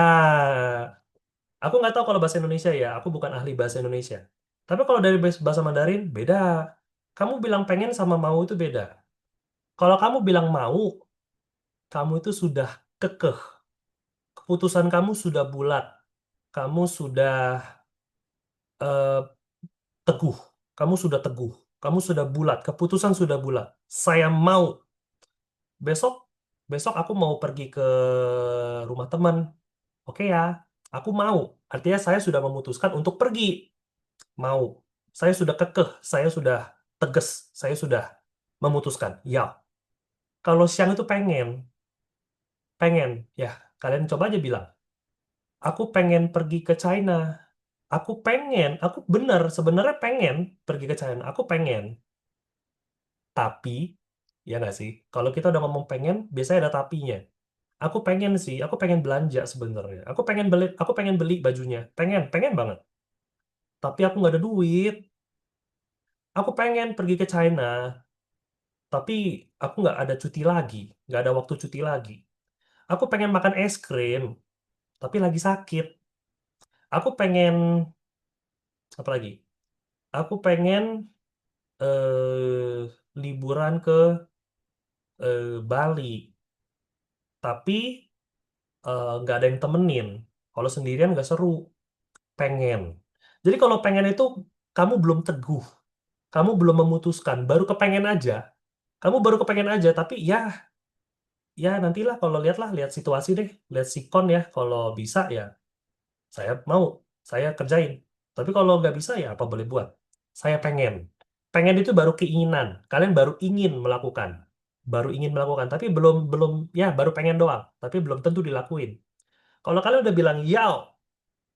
Aku nggak tahu kalau bahasa Indonesia ya, aku bukan ahli bahasa Indonesia. Tapi kalau dari bahasa Mandarin, beda. Kamu bilang pengen sama mau itu beda. Kalau kamu bilang mau, kamu itu sudah kekeh. Keputusan kamu sudah bulat. Kamu sudah eh, teguh. Kamu sudah teguh. Kamu sudah bulat. Keputusan sudah bulat. Saya mau. Besok, besok aku mau pergi ke rumah teman. Oke ya, aku mau. Artinya saya sudah memutuskan untuk pergi. Mau. Saya sudah kekeh. Saya sudah tegas. Saya sudah memutuskan. Ya. Kalau siang itu pengen. Pengen. Ya, kalian coba aja bilang. Aku pengen pergi ke China. Aku pengen. Aku benar. Sebenarnya pengen pergi ke China. Aku pengen. Tapi, ya nggak sih? Kalau kita udah ngomong pengen, biasanya ada tapinya. Aku pengen sih, aku pengen belanja sebenarnya. Aku pengen beli bajunya. Pengen banget. Tapi aku nggak ada duit. Aku pengen pergi ke China, tapi aku nggak ada cuti lagi. Nggak ada waktu cuti lagi. Aku pengen makan es krim, tapi lagi sakit. Aku pengen, apa lagi? Aku pengen liburan ke Bali, tapi nggak ada yang temenin. Kalau sendirian nggak seru. Pengen. Jadi kalau pengen itu kamu belum teguh, kamu belum memutuskan, baru kepengen aja. Kamu baru kepengen aja, tapi ya, ya nantilah kalau lihat situasi deh, lihat sikon ya. Kalau bisa ya, saya mau, saya kerjain. Tapi kalau nggak bisa ya apa boleh buat. Saya pengen. Pengen itu baru keinginan. Kalian baru ingin melakukan, baru ingin melakukan, tapi belum belum ya baru pengen doang, tapi belum tentu dilakuin. Kalau kalian udah bilang yao,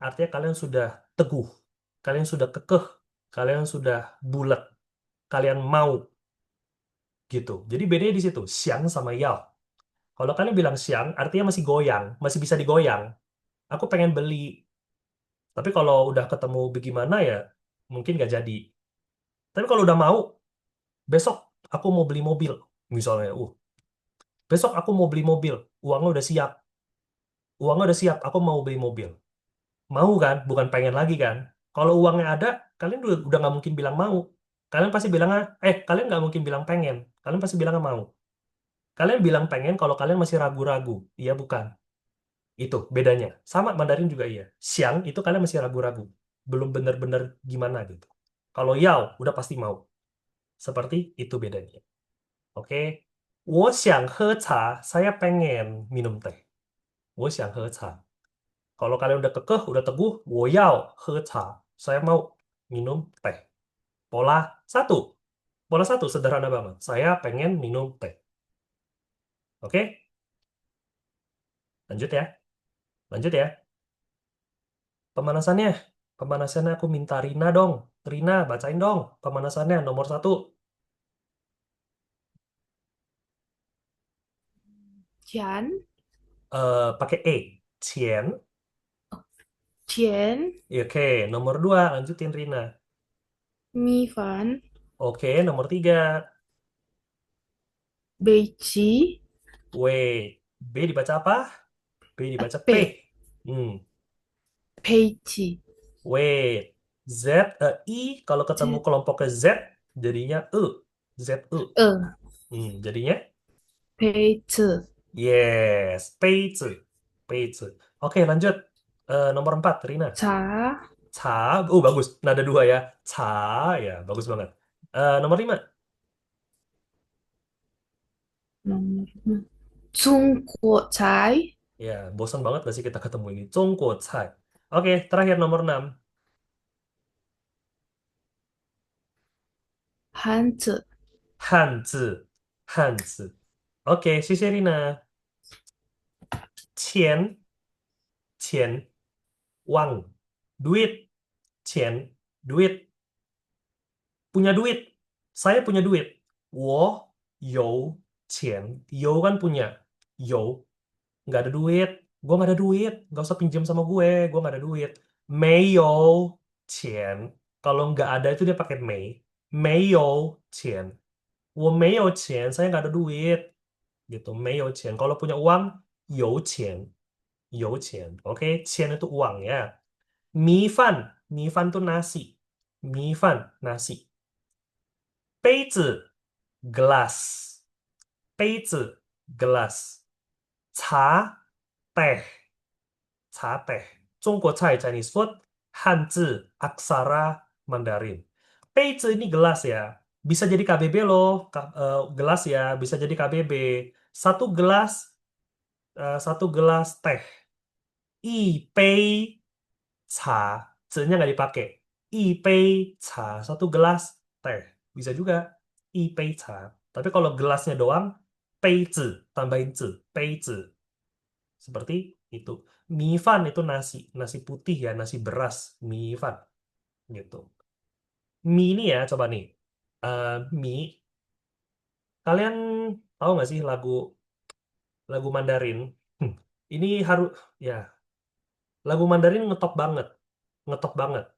artinya kalian sudah teguh, kalian sudah kekeh, kalian sudah bulat, kalian mau gitu. Jadi bedanya di situ, siang sama yao. Kalau kalian bilang siang, artinya masih goyang, masih bisa digoyang. Aku pengen beli, tapi kalau udah ketemu bagaimana ya, mungkin nggak jadi. Tapi kalau udah mau, besok aku mau beli mobil, misalnya, besok aku mau beli mobil, uangnya udah siap, aku mau beli mobil. Mau kan, bukan pengen lagi kan. Kalau uangnya ada, kalian udah nggak mungkin bilang mau. Kalian pasti bilang, kalian nggak mungkin bilang pengen. Kalian pasti bilang mau. Kalian bilang pengen kalau kalian masih ragu-ragu. Iya bukan. Itu bedanya. Sama Mandarin juga iya. Siang itu kalian masih ragu-ragu. Belum benar-benar gimana gitu. Kalau yao, udah pasti mau. Seperti itu bedanya. Oke. 我想喝茶, saya pengen minum teh. 我想喝茶. Kalau kalian udah kekeh, udah teguh, 我要喝茶. Saya mau minum teh. Pola satu. Pola satu sederhana banget. Saya pengen minum teh. Oke? Lanjut ya. Lanjut ya. Pemanasannya. Pemanasannya aku minta Rina dong. Rina, bacain dong. Pemanasannya nomor satu. Chán, Pakai E. Cien. chén, Ya, oke, nomor dua. Lanjutin Rina. mi phán, Oke, nomor tiga. bày trí, W. B dibaca apa? B dibaca P. P. Hmm. 페이지. Wait. Z, I kalau ketemu Z. kelompoknya Z jadinya E. Z, E. Jadinya 페이츠. yes. Page. Page. Oke, lanjut. Nomor 4, Rina. 자. Ca. Bagus. Nada 2 ya. Ca. Ya, bagus banget. Nomor 5. 중고차이. Ya, bosan banget gak sih kita ketemu ini? Cai. Oke, terakhir nomor 6. 한즈. Hanzi. Hanzi. Oke, Sisi Rina. Cien. Cien. Uang. Duit. Cien. Duit. Punya duit. Saya punya duit. Wo you cien. You kan punya. You. Nggak ada duit. Gue nggak ada duit. Nggak usah pinjam sama gue. Gue nggak ada duit. Meyo cien. Kalau nggak ada itu dia pakai mei. Meyo cien. Wo meyo cien. Saya nggak ada duit. Gitu. Meyo cien. Kalau punya uang, you cien. You cien. Oke. Cien itu uang ya. Mi fan. Mi fan tuh nasi. Mi fan. Nasi. 杯子 gelas, 杯子 gelas, 茶 teh, 茶 teh. 中国菜 Chinese food, 汉字 aksara Mandarin. 杯子 ini gelas ya. Bisa jadi KBB loh, gelas ya, bisa jadi KBB. Satu gelas teh. 一杯茶 nya nggak dipakai. 一杯茶 satu gelas teh. Bisa juga. 一杯茶. Tapi kalau gelasnya doang, 杯子 tambahin 子 杯子. Seperti itu. Mie fan itu nasi. Nasi putih ya, nasi beras. Mie fan. Gitu. Mie ini ya, coba nih. Mie. Kalian tahu nggak sih lagu Mandarin? Ini harus, ya. Lagu Mandarin ngetop banget. Ngetop banget.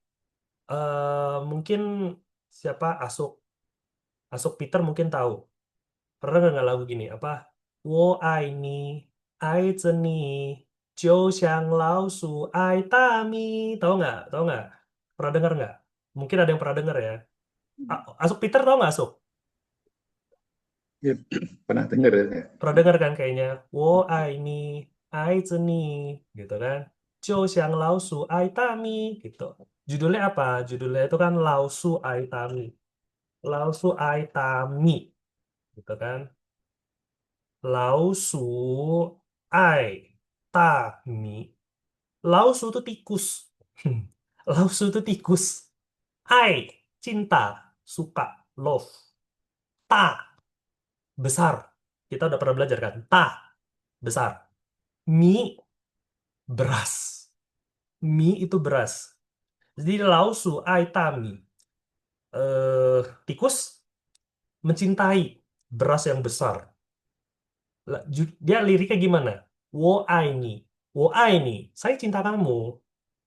Mungkin siapa Asuk Peter mungkin tahu. Pernah nggak lagu gini? Apa? 我爱你，爱着你，就像老鼠爱大米. Tahu nggak? Tahu nggak? Pernah dengar nggak? Mungkin ada yang pernah dengar ya. Asuk Peter tahu nggak Asuk? Ya, pernah dengar ya. Pernah dengar kan kayaknya. 我爱你，爱着你, gitu kan. 就像老鼠爱大米, gitu. Judulnya apa? Judulnya itu kan 老鼠爱大米. 老鼠爱大米, gitu kan. 老鼠爱大米. 老鼠itu tikus. 老鼠itu tikus. Ai, cinta, suka, love. Ta, besar. Kita udah pernah belajar kan? Ta, besar. Mi, beras. Mi itu beras. Jadi lausu ai tami. Tikus mencintai beras yang besar. Dia liriknya gimana? Wo ai ni. Wo ai ni. Saya cinta kamu.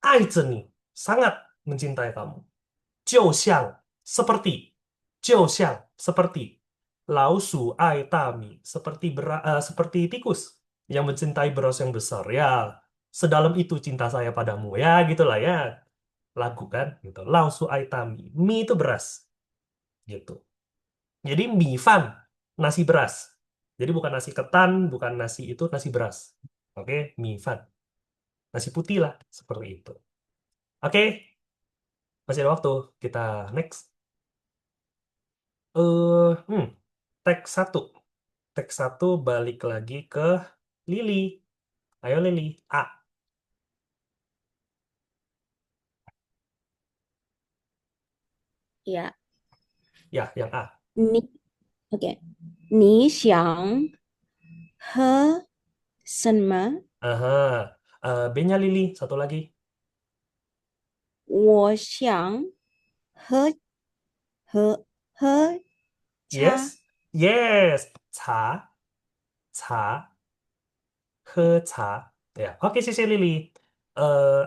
Ai ni. Sangat mencintai kamu. Jiu xiang. Seperti. Jiu xiang. Seperti. Lausu ai tami. Seperti tikus yang mencintai beras yang besar. Ya, sedalam itu cinta saya padamu. Ya, gitulah ya. Lagu kan gitu. Lausu ai tami. Mi itu beras. Gitu. Jadi mie fan, nasi beras. Jadi bukan nasi ketan, bukan nasi itu, nasi beras. Oke, mie fan. Nasi putih lah, seperti itu. Oke, masih ada waktu. Kita next. Teks 1. Teks 1 balik lagi ke Lili. Ayo Lili, A. Ya. Ya, yang A. 你 你想喝什么？ Aha. B-nya Lili, satu lagi. 我想喝茶。 Yes. Yes. Ca. Ca. He ca. Ya, oke Sisi Lili.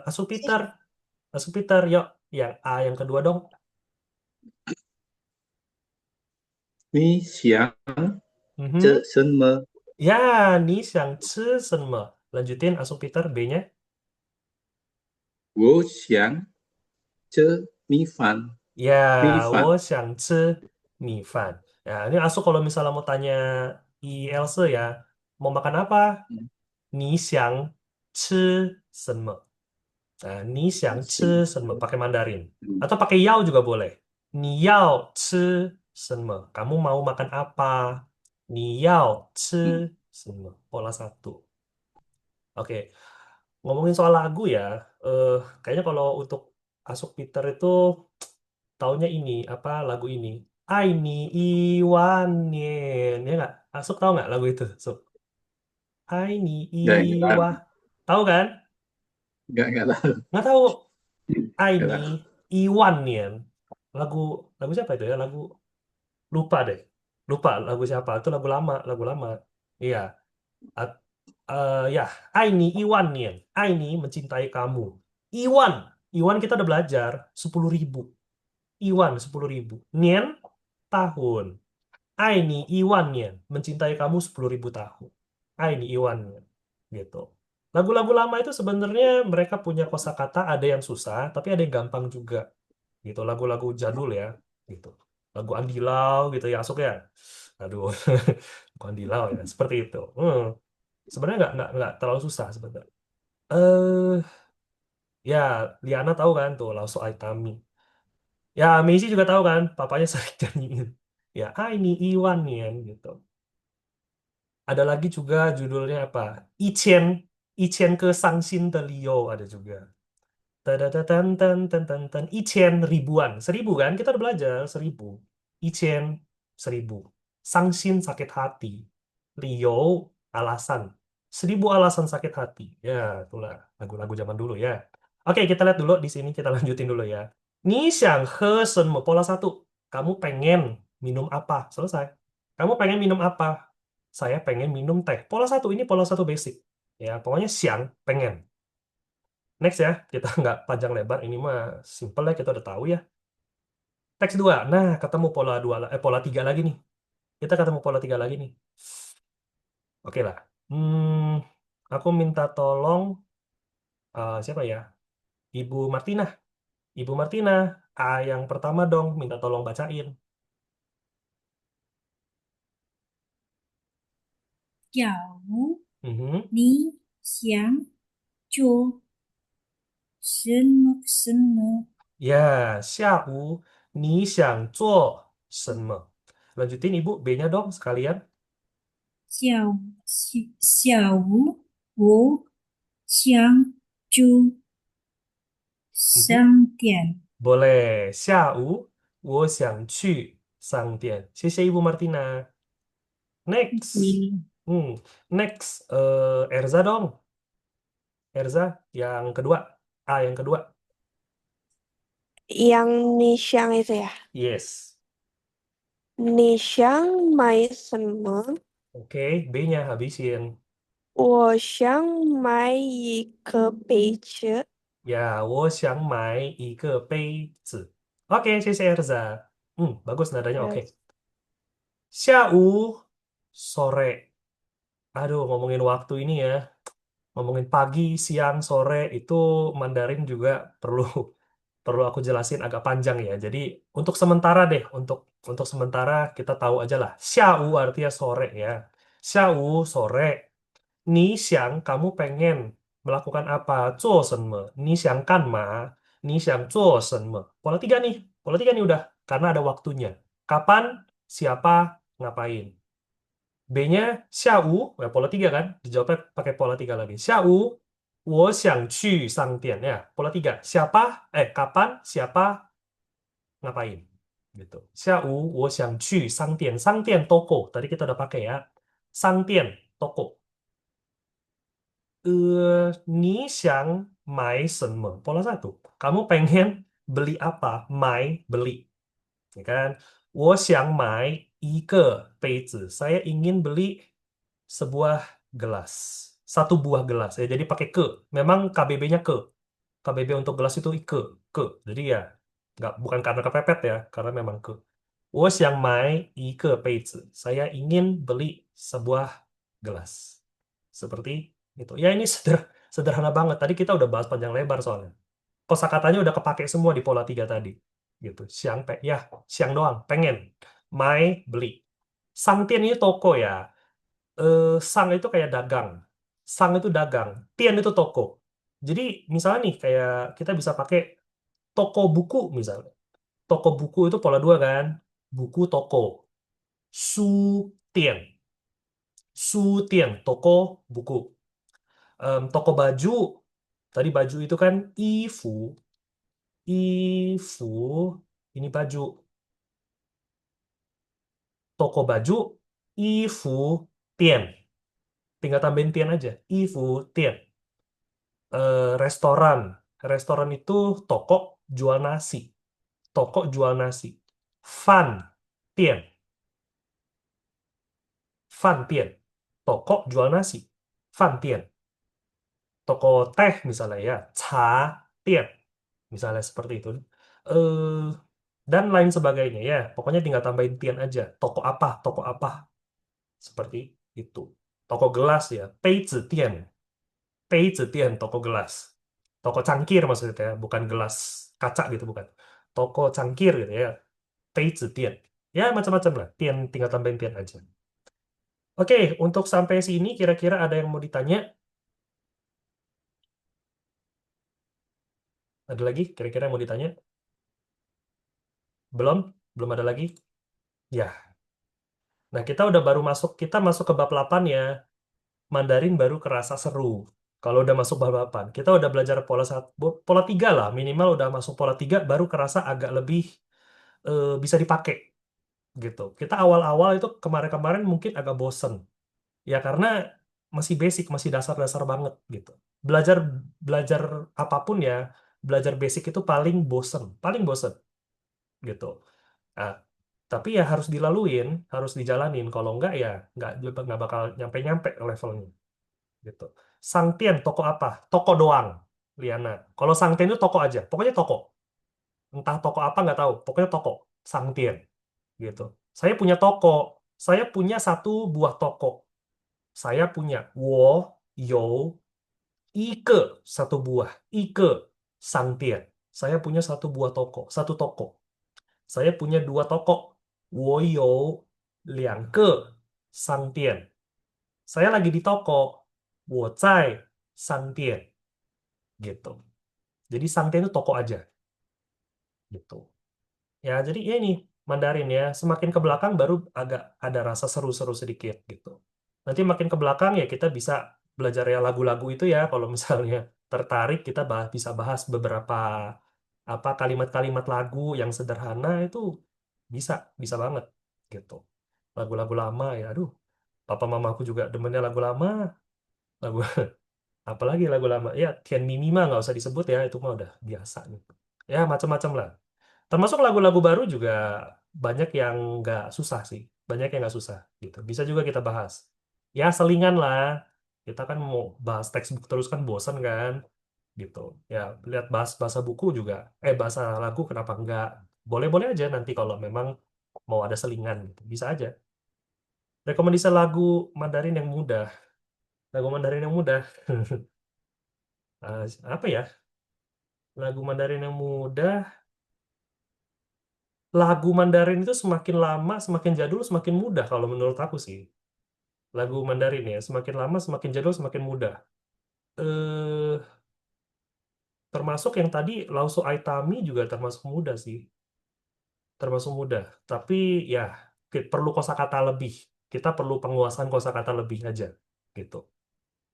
Asu Peter. Asu Peter, yuk. Yang A yang kedua dong. 你想 Mhm. 着什么？ Ya, 你想吃什么? Lanjutin, Asuk Peter, B-nya. 我想吃米饭，米 Ya, 饭，我想吃米饭. Ya, ini Asuk kalau misalnya mau tanya Else ya, mau makan apa? 你想吃什么? Nah, 你想吃什么? Pakai Mandarin. Atau pakai yao juga boleh. 你要吃什么? Kamu mau makan apa? 你要吃什么? Pola 1. Oke. Ngomongin soal lagu ya, kayaknya kalau untuk Asuk Peter itu taunya ini, apa lagu ini? Ai ni Iwanien, ya nggak? Asuk tahu nggak lagu itu? Asuk. Ai ni nggak tahu, Iwa. Tahu kan? nggak tahu, Nggak tahu. Ai nggak ni tahu. Iwanien. Lagu lagu siapa itu ya? Lagu lupa deh. Lupa lagu siapa? Itu lagu lama, lagu lama. Iya. At- ya, Aini Iwan nih. Aini mencintai kamu. Iwan, Iwan kita udah belajar 10.000. Iwan 10.000. Nien tahun. Aini Iwan Nien mencintai kamu 10.000 tahun. Aini Iwan Nien. Gitu. Lagu-lagu lama itu sebenarnya mereka punya kosakata ada yang susah, tapi ada yang gampang juga. Gitu. Lagu-lagu jadul ya. Gitu. Lagu Andilau gitu ya, Asuk ya. Aduh, lagu Andilau ya. Seperti itu. Sebenarnya nggak terlalu susah sebenarnya. Eh ya, Liana tahu kan tuh Lauso Aitami. Ya, Meiji juga tahu kan, papanya sering nyanyiin. Ya, ini Iwan nih kan gitu. Ada lagi juga judulnya apa? Ichen, Ichen ke Sangsin de Liu ada juga. Tadadatan tan tan tan tan. Ichen ribuan, 1.000 kan? Kita udah belajar 1.000. Ichen 1.000. Sangsin sakit hati. Liu alasan. 1.000 alasan sakit hati. Ya, itulah lagu-lagu zaman dulu ya. Oke, kita lihat dulu di sini. Kita lanjutin dulu ya. Ni xiang he shen me? Pola 1. Kamu pengen minum apa? Selesai. Kamu pengen minum apa? Saya pengen minum teh. Pola 1 ini pola 1 basic. Ya, pokoknya siang pengen. Next ya, kita nggak panjang lebar. Ini mah simple ya, kita udah tahu ya. Teks 2. Nah, ketemu pola 2, pola 3 lagi nih. Kita ketemu pola 3 lagi nih. Oke lah. Aku minta tolong siapa ya? Ibu Martina. Ibu Martina, yang pertama dong, minta tolong bacain. 假如 Mhm. 你想做什么什么， Ya, 下午你想做什么? Lanjutin Ibu, B-nya dong sekalian. 下午我想去 Mhm. 商店。 Boleh. 下午我想去商店. 谢谢 Ibu Martina. Next. Next. Erza dong. Erza, yang kedua. Yang kedua. Yang Nishang itu ya. Yes. Nishang 买什么？ Oke, B-nya habisin. 我想买一个杯子。 Ya, 我想买一个杯子. Oke, 谢谢 Erza. Bagus nadanya oke. 下午 sore. Aduh, ngomongin waktu ini ya. Ngomongin pagi, siang, sore itu Mandarin juga perlu perlu aku jelasin agak panjang ya. Jadi untuk sementara deh, untuk sementara kita tahu aja lah. Xiao artinya sore ya. Xiao sore. Ni xiang kamu pengen melakukan apa? Zuo shenme. Ni xiang kanma. Ni xiang zuo shenme. Pola 3 nih. Pola 3 nih udah karena ada waktunya. Kapan, siapa, ngapain. B-nya xiao, pola 3 kan? Dijawabnya pakai pola 3 lagi. Xiao, 我想去商店. Ya, pola 3. Siapa, kapan, siapa, ngapain. Gitu. Xiao, 我想去商店. Sangtian, toko. Tadi kita udah pakai ya. Sangtian, toko. 你想买什么? Pola 1. Kamu pengen beli apa? Mai, beli. Ya kan? 我想买一个杯子. Saya ingin beli sebuah gelas. Satu buah gelas. Ya, jadi pakai ke. Memang KBB-nya ke. KBB untuk gelas itu ke. Ke. Jadi ya, bukan karena kepepet ya. Karena memang ke. 我想买一个杯子. Saya ingin beli sebuah gelas. Seperti itu. Ya ini sederhana banget. Tadi kita udah bahas panjang lebar soalnya. Kosakatanya udah kepake semua di pola 3 tadi. Gitu. Ya, siang doang, pengen. Mai, beli. Sangtian ini toko ya. Sang itu kayak dagang. Sang itu dagang. Tian itu toko. Jadi misalnya nih kayak kita bisa pakai toko buku misalnya. Toko buku itu pola 2 kan. Buku toko. Su tian. Su tian, toko buku. Toko baju. Tadi baju itu kan ifu. Ifu. Ini baju. Toko baju. Ifu tian. Tinggal tambahin tian aja. Ifu tian. Restoran. Restoran itu toko jual nasi. Toko jual nasi. Fan tian. Fan tian. Toko jual nasi. Fan tian. Toko teh misalnya ya. Cha tian. Misalnya seperti itu. Eh, dan lain sebagainya ya. Pokoknya tinggal tambahin tian aja. Toko apa? Toko apa? Seperti itu. Toko gelas ya. Pei zi tian. Pei zi tian. Toko gelas. Toko cangkir maksudnya ya. Bukan gelas kaca gitu. Bukan. Toko cangkir gitu ya. Pei zi tian. Ya macam-macam lah. Tian tinggal tambahin tian aja. Oke, untuk sampai sini kira-kira ada yang mau ditanya? Ada lagi kira-kira yang mau ditanya? Belum? Belum ada lagi? Ya. Nah, kita masuk ke bab 8 ya. Mandarin baru kerasa seru. Kalau udah masuk bab 8, kita udah belajar pola 3 lah, minimal udah masuk pola 3 baru kerasa agak lebih bisa dipakai gitu. Kita awal-awal itu kemarin-kemarin mungkin agak bosen. Ya karena masih basic, masih dasar-dasar banget gitu. Belajar belajar apapun ya, belajar basic itu paling bosen gitu. Nah, tapi ya harus dilaluin, harus dijalanin. Kalau enggak ya nggak bakal nyampe-nyampe levelnya gitu. Sangtian toko apa? Toko doang, Liana. Kalau Sangtian itu toko aja, pokoknya toko. Entah toko apa nggak tahu, pokoknya toko. Sangtian gitu. Saya punya toko, saya punya satu buah toko. Saya punya wo you ike satu buah, ike Sangtian. Saya punya satu buah toko, satu toko. Saya punya dua toko. 我有两个商店. Saya lagi di toko. 我在商店. Gitu. Jadi Sangtian itu toko aja. Gitu. Ya, jadi ya ini Mandarin ya. Semakin ke belakang baru agak ada rasa seru-seru sedikit gitu. Nanti makin ke belakang ya kita bisa belajar ya lagu-lagu itu ya. Kalau misalnya tertarik kita bisa bahas beberapa apa kalimat-kalimat lagu yang sederhana itu bisa bisa banget gitu. Lagu-lagu lama ya, aduh, papa mamaku juga demennya lagu lama, lagu apalagi lagu lama ya Tian Mimi mah nggak usah disebut ya itu mah udah biasa gitu. Ya macam-macam lah. Termasuk lagu-lagu baru juga banyak yang nggak susah sih, banyak yang nggak susah gitu. Bisa juga kita bahas. Ya selingan lah. Kita kan mau bahas textbook terus kan bosan kan, gitu. Ya lihat bahas bahasa buku juga, bahasa lagu kenapa enggak? Boleh-boleh aja nanti kalau memang mau ada selingan gitu, bisa aja. Rekomendasi lagu Mandarin yang mudah. Lagu Mandarin yang mudah. Apa ya? Lagu Mandarin yang mudah. Lagu Mandarin itu semakin lama, semakin jadul, semakin mudah kalau menurut aku sih. Lagu Mandarin ya, semakin lama, semakin jadul, semakin mudah. Eh, termasuk yang tadi Lausu Aitami juga termasuk mudah sih. Termasuk mudah. Tapi ya perlu kosakata lebih. Kita perlu penguasaan kosakata lebih aja. Gitu.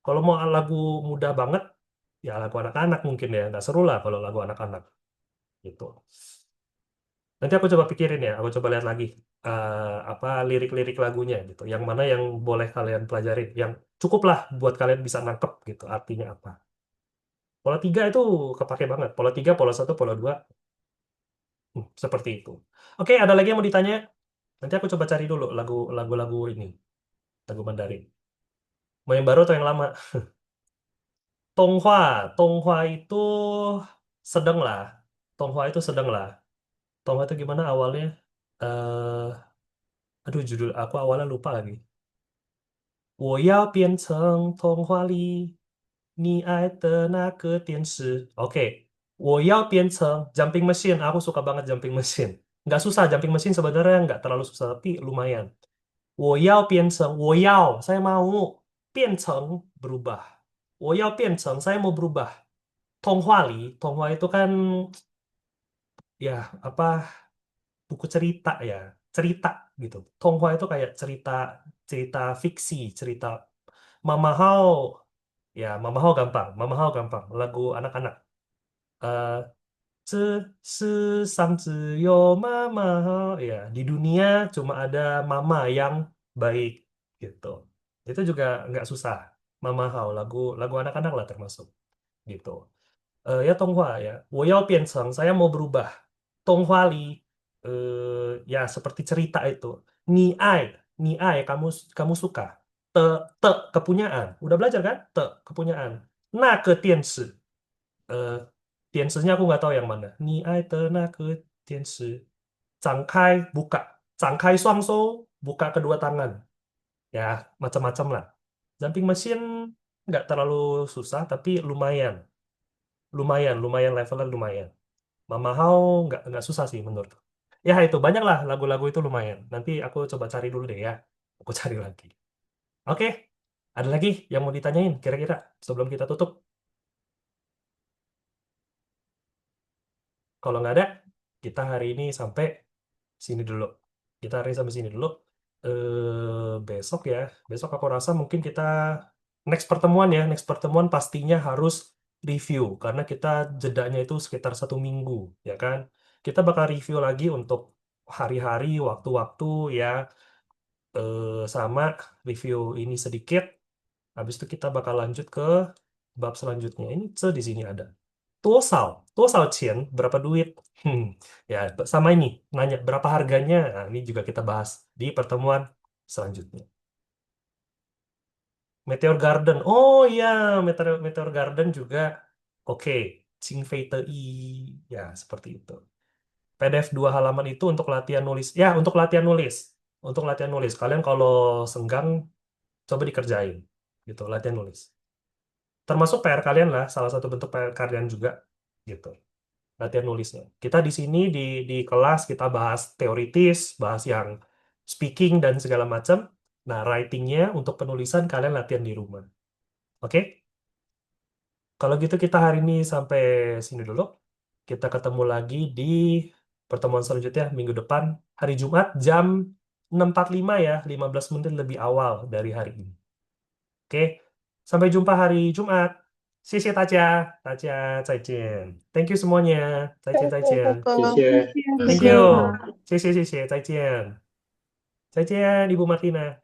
Kalau mau lagu mudah banget, ya lagu anak-anak mungkin ya. Nggak seru lah kalau lagu anak-anak. Gitu. Nanti aku coba pikirin ya, aku coba lihat lagi apa lirik-lirik lagunya gitu. Yang mana yang boleh kalian pelajarin, yang cukup lah buat kalian bisa nangkep gitu artinya apa. Pola 3 itu kepake banget. Pola 3, pola 1, pola 2 seperti itu. Oke, ada lagi yang mau ditanya? Nanti aku coba cari dulu lagu-lagu ini, lagu Mandarin. Mau yang baru atau yang lama? Tonghua, Tonghua itu sedang lah. Tonghua itu sedang lah. Tonghua itu gimana awalnya? eh Aduh, judul aku awalnya lupa lagi. 我要变成童话里你爱的那个电视. Oke, 我要变成jumping machine. Aku suka banget jumping machine. Nggak susah jumping machine sebenarnya nggak terlalu susah tapi lumayan. 我要变成我要 saya mau 变成 berubah. 我要变成 saya mau berubah. 童话 itu kan ya apa buku cerita ya cerita gitu. Tonghua itu kayak cerita cerita fiksi cerita Mama Hao ya Mama Hao gampang lagu anak-anak. Eh, 这世上只有妈妈 ya di dunia cuma ada mama yang baik gitu. Itu juga nggak susah. Mama Hao lagu lagu anak-anak lah termasuk gitu. Ya Tonghua ya. 我要变成 saya mau berubah. Tonghua li ya seperti cerita itu. Ni ai kamu kamu suka. Te te kepunyaan. Udah belajar kan? Te kepunyaan. Na ke tianshi. Eh tianshi-nya aku nggak tahu yang mana. Ni ai de na ke tianshi. Cangkai buka. Cangkai suangso buka kedua tangan. Ya macam-macam lah. Jumping machine nggak terlalu susah tapi lumayan lumayan levelnya lumayan. Mama Hao nggak susah sih menurut. Ya itu banyak lah lagu-lagu itu lumayan. Nanti aku coba cari dulu deh ya. Aku cari lagi. Oke, ada lagi yang mau ditanyain kira-kira sebelum kita tutup? Kalau nggak ada, kita hari ini sampai sini dulu. Kita hari ini sampai sini dulu. Besok ya, besok aku rasa mungkin kita next pertemuan ya. Next pertemuan pastinya harus review karena kita jedanya itu sekitar 1 minggu, ya kan? Kita bakal review lagi untuk hari-hari, waktu-waktu ya, sama review ini sedikit. Habis itu kita bakal lanjut ke bab selanjutnya. Ini di sini ada. Tosal, tosal cien, berapa duit? Ya, sama ini, nanya berapa harganya. Nah, ini juga kita bahas di pertemuan selanjutnya. Meteor Garden. Oh iya, Meteor Garden juga. Oke, Qingfei Te Yi. Ya, seperti itu. PDF 2 halaman itu untuk latihan nulis. Ya, untuk latihan nulis. Untuk latihan nulis. Kalian kalau senggang, coba dikerjain. Gitu, latihan nulis. Termasuk PR kalian lah, salah satu bentuk PR kalian juga. Gitu. Latihan nulisnya. Kita di sini di kelas kita bahas teoritis, bahas yang speaking dan segala macam. Nah, writingnya untuk penulisan kalian latihan di rumah. Oke? Kalau gitu kita hari ini sampai sini dulu. Kita ketemu lagi di pertemuan selanjutnya minggu depan, hari Jumat jam 6.45 ya, 15 menit lebih awal dari hari ini. Oke? Sampai jumpa hari Jumat. 谢谢大家，再见。Thank you semuanya. 再见。哥哥，谢谢。Thank 谢谢。you. 谢谢，再见。再见，Ibu Martina.